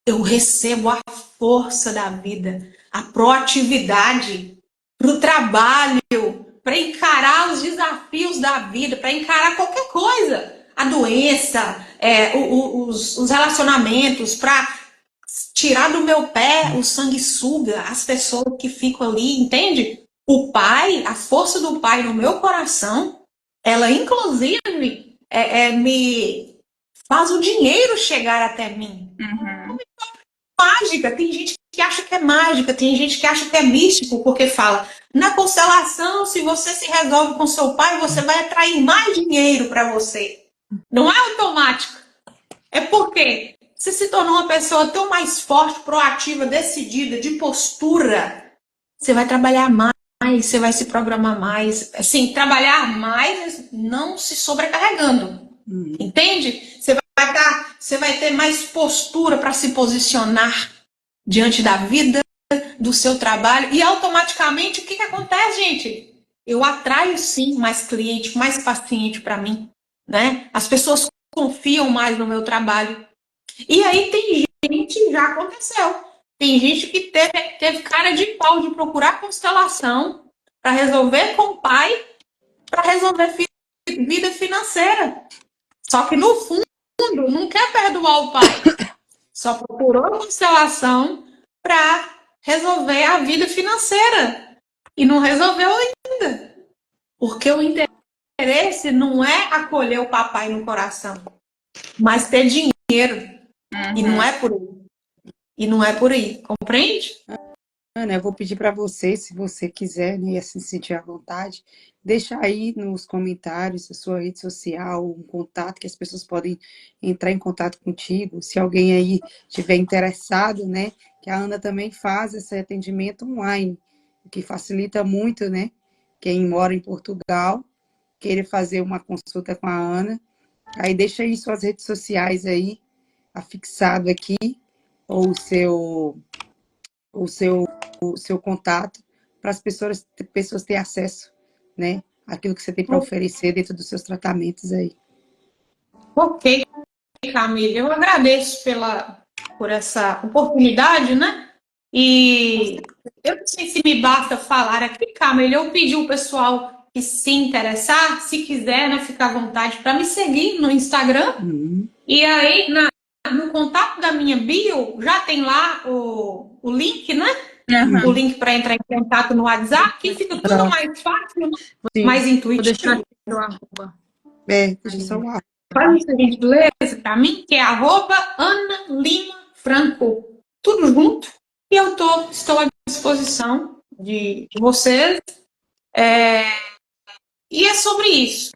eu recebo a força da vida, a proatividade para o trabalho, para encarar os desafios da vida, para encarar qualquer coisa, a doença, os relacionamentos, para tirar do meu pé o sanguessuga, as pessoas que ficam ali, entende? O pai, a força do pai no meu coração, ela inclusive me faz o dinheiro chegar até mim. Mágica, tem gente que acha que é mágica, tem gente que acha que é místico, porque fala, na constelação, se você se resolve com seu pai, você vai atrair mais dinheiro para você. Não é automático. É porque você se tornou uma pessoa tão mais forte, proativa, decidida, de postura, você vai trabalhar mais, você vai se programar mais. Assim, trabalhar mais, não se sobrecarregando. Entende? Você vai ter mais postura para se posicionar diante da vida, do seu trabalho, e automaticamente o que acontece, gente? Eu atraio sim mais cliente, mais paciente para mim, né? As pessoas confiam mais no meu trabalho. E aí tem gente, já aconteceu, tem gente que teve cara de pau de procurar constelação para resolver com o pai, para resolver vida financeira. Só que no fundo não quer perdoar o pai. Só procurou a constelação para resolver a vida financeira. E não resolveu ainda. Porque o interesse não é acolher o papai no coração, mas ter dinheiro. E não é por aí. Compreende? Ana, eu vou pedir para você, se você quiser, né, e assim se sentir à vontade, deixa aí nos comentários a sua rede social, um contato que as pessoas podem entrar em contato contigo. Se alguém aí estiver interessado, né, que a Ana também faz esse atendimento online, o que facilita muito, né? Quem mora em Portugal, querer fazer uma consulta com a Ana, aí deixa aí suas redes sociais aí, afixado aqui, ou o seu contato, para as pessoas terem acesso, né, àquilo que você tem para oferecer dentro dos seus tratamentos aí. Ok, Camila, eu agradeço por essa oportunidade, né? E eu não sei se me basta falar aqui, Camila, eu pedi o pessoal que se interessar, se quiser, né, ficar à vontade para me seguir no Instagram. E aí, no contato da minha bio, já tem lá o link, né? Uhum. O link para entrar em contato no WhatsApp, que fica tudo mais fácil, Sim. mais Vou intuitivo. deixar aqui o arroba. Deixa só o ar. Faz essa gentileza para mim, que é @Ana Lima Franco. Tudo junto. E eu estou à disposição de vocês. E é sobre isso.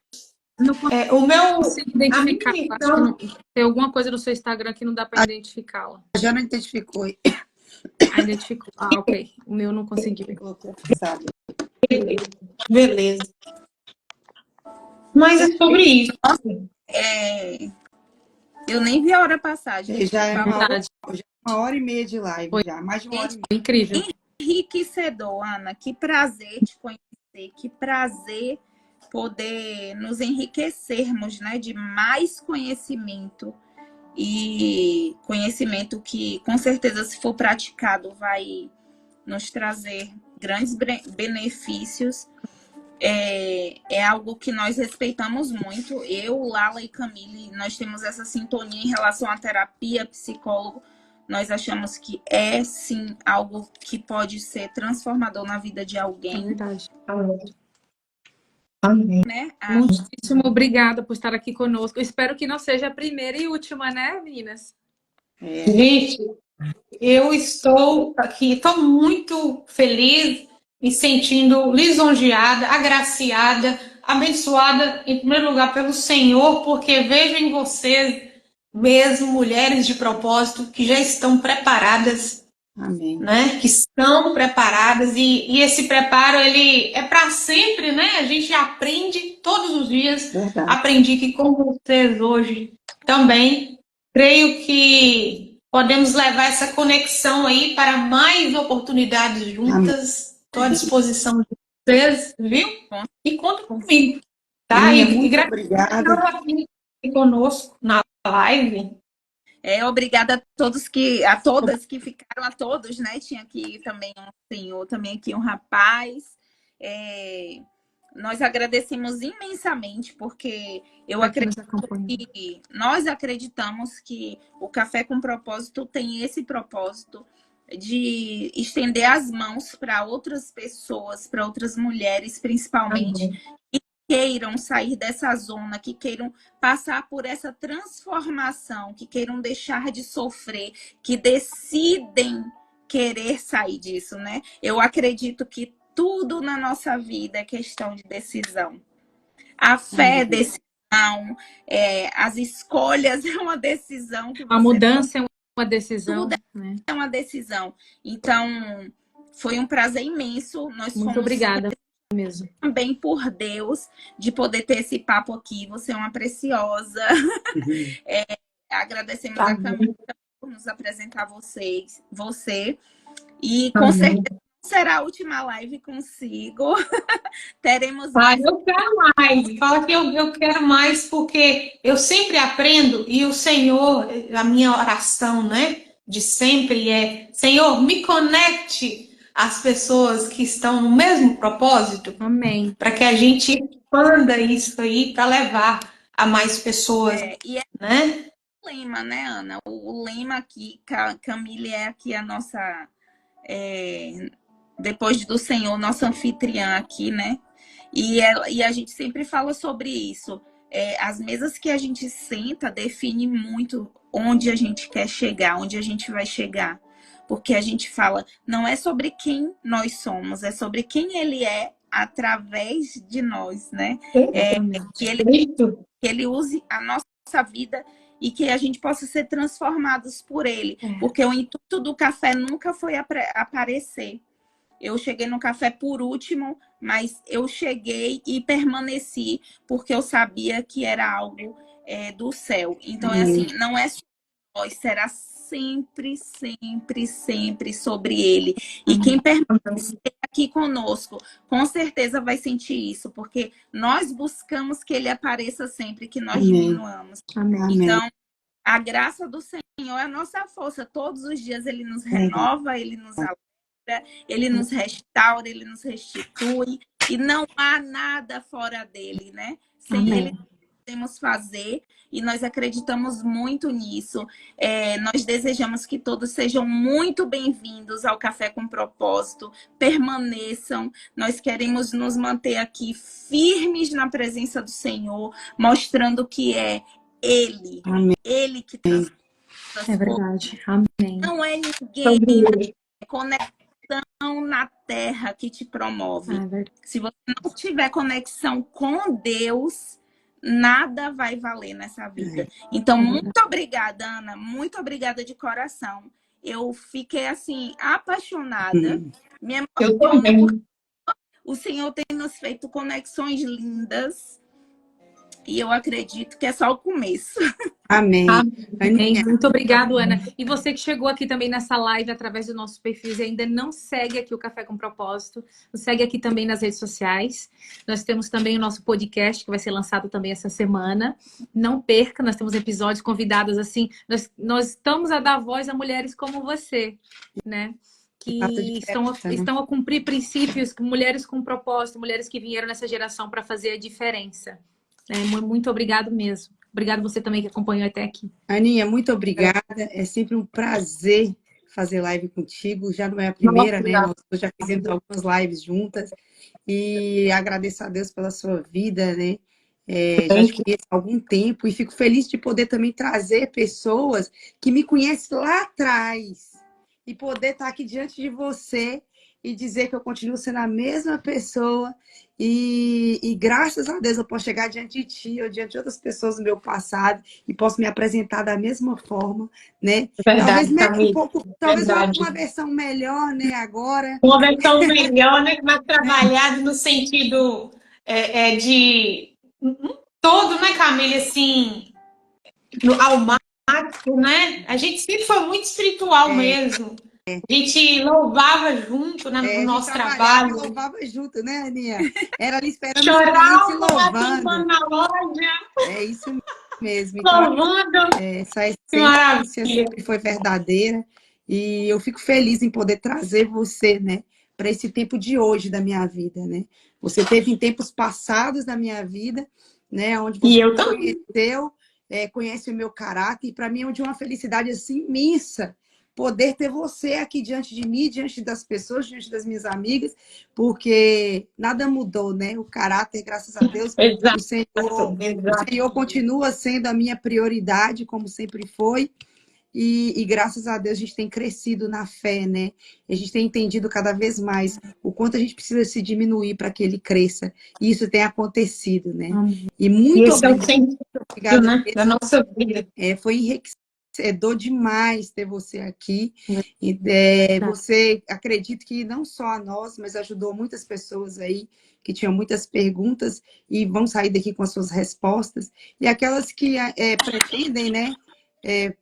Não O meu. consigo identificar. A minha Acho que não, tem alguma coisa no seu Instagram que não dá para identificá-la. Já não identificou. Ah, identificou. Ah, ok. O meu não conseguiu. Sabe? Beleza. Mas é sobre isso. Eu nem vi a hora passar, gente. Já é Verdade. uma hora e meia de live, Foi. já, mais de uma hora e meia. Foi incrível. Enriquecedor, Ana. Que prazer te conhecer, que prazer poder nos enriquecermos, né, de mais conhecimento e conhecimento que, com certeza, se for praticado, vai nos trazer grandes benefícios. É algo que nós respeitamos muito. Eu, Lala e Camille, nós temos essa sintonia em relação à terapia, psicólogo. Nós achamos que é, sim, algo que pode ser transformador na vida de É alguém. verdade. Amém. Né? Muitíssimo obrigada por estar aqui conosco. Eu espero que não seja a primeira e última, né, meninas? Gente, eu estou aqui, estou muito feliz, me sentindo lisonjeada, agraciada, abençoada, em primeiro lugar, pelo Senhor, porque vejo em vocês mesmo mulheres de propósito que já estão preparadas. Amém. Né? Que estão preparadas e esse preparo ele é para sempre, né? A gente aprende todos os dias. Verdade. Aprendi que com vocês hoje também creio que podemos levar essa conexão aí para mais oportunidades juntas. Estou à disposição de vocês, viu? E conta comigo, tá? Muito obrigada. Aqui conosco na live. Obrigada a todas que ficaram, a todos, né? Tinha aqui também um senhor, também aqui um rapaz. Nós agradecemos imensamente, porque eu acredito que nós acreditamos que o Café com Propósito tem esse propósito de estender as mãos para outras pessoas, para outras mulheres, principalmente, que queiram sair dessa zona, que queiram passar por essa transformação, que queiram deixar de sofrer, que decidem querer sair disso, né? Eu acredito que tudo na nossa vida é questão de decisão. A fé é decisão, as escolhas é uma decisão. A mudança é uma decisão. Tudo é uma decisão. Então, foi um prazer imenso. Muito obrigada mesmo. Também por Deus, de poder ter esse papo aqui. Você é uma preciosa. Agradecemos a Camila por nos apresentar você. E com certeza será a última live consigo. Teremos mais. Eu quero mais. Fala que eu quero mais, porque eu sempre aprendo e o Senhor, a minha oração, né, de sempre é: Senhor, me conecte às pessoas que estão no mesmo propósito. Amém. Para que a gente expanda isso aí para levar a mais pessoas, né? O lema, né, Ana? O lema aqui, Camille é aqui a nossa, depois do Senhor, nossa anfitriã aqui, né? E a gente sempre fala sobre isso. As mesas que a gente senta define muito onde a gente quer chegar, onde a gente vai chegar. porque a gente fala, não é sobre quem nós somos, é sobre quem ele é através de nós, né? Exatamente. Que ele use a nossa vida e que a gente possa ser transformados por ele, porque o intuito do café nunca foi aparecer. Eu cheguei no café por último, mas eu cheguei e permaneci porque eu sabia que era algo do céu. Então, é assim, não é só nós, será sempre, sempre, sempre sobre ele. E quem permanecer aqui conosco, com certeza vai sentir isso, porque nós buscamos que ele apareça sempre, que nós diminuamos. Amém. Então, a graça do Senhor é a nossa força. Todos os dias ele nos renova, ele nos alegra, ele nos restaura, ele nos restitui. E não há nada fora dele, né? Sem ele podemos fazer, e nós acreditamos muito nisso. Nós desejamos que todos sejam muito bem-vindos ao Café com Propósito, permaneçam. Nós queremos nos manter aqui firmes na presença do Senhor, mostrando que é Ele, Ele que transforma. É verdade. Amém. Não é ninguém, é conexão na terra que te promove. Se você não tiver conexão com Deus, nada vai valer nessa vida. Então, muito obrigada, Ana. Muito obrigada de coração. Eu fiquei, assim, apaixonada. Me emociono porque o Senhor tem nos feito conexões lindas. E eu acredito que é só o começo. Amém. Amém. Muito obrigado, Ana. E você que chegou aqui também nessa live através do nosso perfil e ainda não segue aqui o Café com Propósito, nos segue aqui também nas redes sociais. Nós temos também o nosso podcast, que vai ser lançado também essa semana. Não perca, nós temos episódios convidados assim. Nós estamos a dar voz a mulheres como você, né? Que estão a cumprir princípios, mulheres com propósito, mulheres que vieram nessa geração para fazer a diferença. Muito obrigado mesmo. Obrigado você também que acompanhou até aqui. Aninha, muito obrigada. É sempre um prazer fazer live contigo. Já não é a primeira, né? Nós já fizemos algumas lives juntas. E agradeço a Deus pela sua vida, né? Já te conheço há algum tempo e fico feliz de poder também trazer pessoas que me conhecem lá atrás e poder estar aqui diante de você e dizer que eu continuo sendo a mesma pessoa e graças a Deus eu posso chegar diante de ti ou diante de outras pessoas do meu passado e posso me apresentar da mesma forma, né? Verdade, talvez uma versão melhor, né, agora. Uma versão melhor, né? Mais trabalhado no sentido de todo, né, Camila, assim, ao máximo, né? A gente sempre foi muito espiritual mesmo. A gente louvava junto, né, no nosso trabalho. Louvava junto, né, Aninha? Era ali esperando Chorava, se louvando. na loja. É isso mesmo. Então, louvando. Essa essência sempre foi verdadeira. E eu fico feliz em poder trazer você, né, para esse tempo de hoje da minha vida, né? Você teve em tempos passados da minha vida, né, onde você me conheceu, conhece o meu caráter, e para mim é de uma felicidade assim imensa poder ter você aqui diante de mim, diante das pessoas, diante das minhas amigas, porque nada mudou, né? O caráter, graças a Deus, o Senhor continua sendo a minha prioridade, como sempre foi. E graças a Deus a gente tem crescido na fé, né? A gente tem entendido cada vez mais o quanto a gente precisa se diminuir para que ele cresça. E isso tem acontecido, né? E muito obrigada, né? Da nossa vida. Foi enriquecedor demais ter você aqui. Você, acredito que não só a nós, mas ajudou muitas pessoas aí que tinham muitas perguntas e vão sair daqui com as suas respostas. E aquelas que pretendem, né?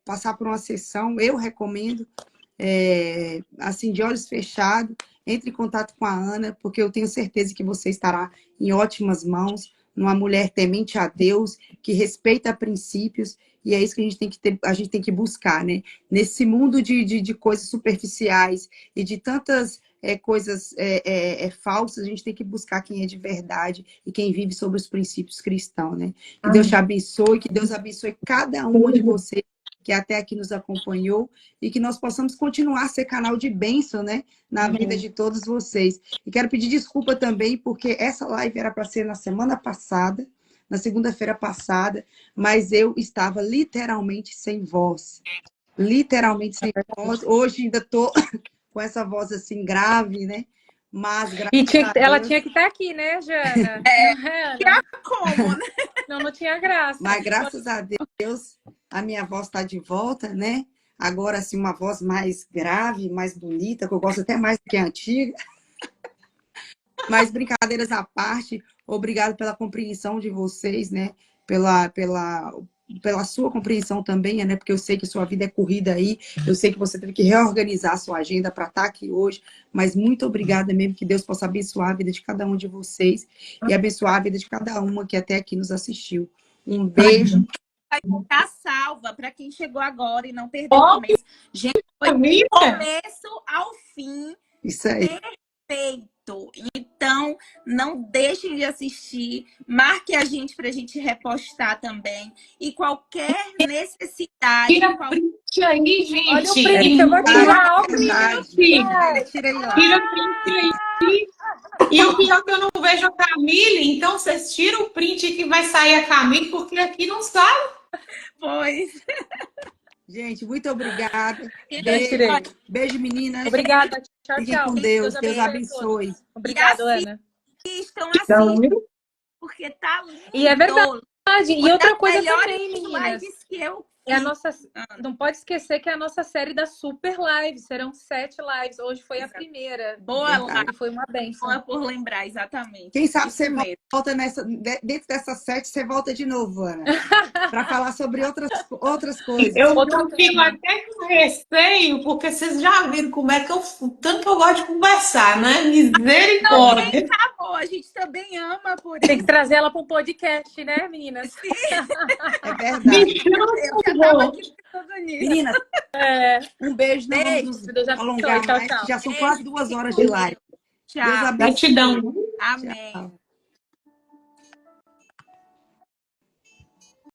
Passar por uma sessão, eu recomendo, assim, de olhos fechados, entre em contato com a Ana, porque eu tenho certeza que você estará em ótimas mãos, numa mulher temente a Deus, que respeita princípios, e é isso que a gente tem que buscar, né? Nesse mundo de coisas superficiais e de tantas coisas falsas, a gente tem que buscar quem é de verdade e quem vive sobre os princípios cristãos, né? Que Deus te abençoe, que Deus abençoe cada uma de vocês que até aqui nos acompanhou e que nós possamos continuar a ser canal de bênção, né, na vida de todos vocês. E quero pedir desculpa também, porque essa live era para ser na semana passada, na segunda-feira passada, mas eu estava literalmente sem voz. literalmente sem voz. Hoje ainda tô com essa voz assim grave, né? Mas E graças a ela Deus, tinha que estar aqui, né, Jana? Não é, E Ana? como, né? Não tinha graça. mas graças a Deus a minha voz está de volta, né? Agora assim uma voz mais grave, mais bonita, que eu gosto até mais do que a antiga. Mas brincadeiras à parte, obrigado pela compreensão de vocês, né? Pela sua compreensão também, né? Porque eu sei que sua vida é corrida aí, eu sei que você teve que reorganizar a sua agenda para estar aqui hoje, mas muito obrigada mesmo, que Deus possa abençoar a vida de cada um de vocês e abençoar a vida de cada uma que até aqui nos assistiu. Um beijo. Vai ficar salva para quem chegou agora e não perdeu o começo. Gente, foi do Vida. começo ao fim. Isso aí. Perfeito. Então, não deixem de assistir. Marque a gente para a gente repostar também. E qualquer necessidade. Tira print aí, gente. Olha o print, eu vou tirar o print. Verdade. Tira aí, ó. Tira print aí. E o pior é que eu não vejo a Camille, então vocês tiram o print que vai sair a Camille, porque aqui não sai. Pois. Gente, muito obrigada. Já tirei. Beijo, meninas. Obrigada. Tchau, Fiquem tchau. com Deus. Deus abençoe abençoe. todos. Obrigada, Ana. Estão Então, assim, porque tá lindo. E é verdade. E Uma outra das coisa melhores também, meninas. lives que eu É a nossa, não pode esquecer que é a nossa série da Super Live. Serão 7 lives. Hoje foi a primeira. Boa Verdade. lá, E foi uma benção. boa por lembrar, exatamente. Quem sabe Isso você mesmo. volta dentro dessas 7, você volta de novo, Ana, para falar sobre outras coisas. eu Outro fico tema. até com receio, porque vocês já viram como é que tanto que eu gosto de conversar, né? Misericórdia. Tá bom, a gente também ama por Tem isso. que trazer ela para um podcast, né, meninas? É verdade. Eu já tava aqui pensando nisso. Meninas, um beijo. Não vamos nos Deus abençoe. alongar Tchau, mais, tchau. que já são quase 2 horas de live. Deus Tchau. abençoe. Gratidão. Amém. Tchau.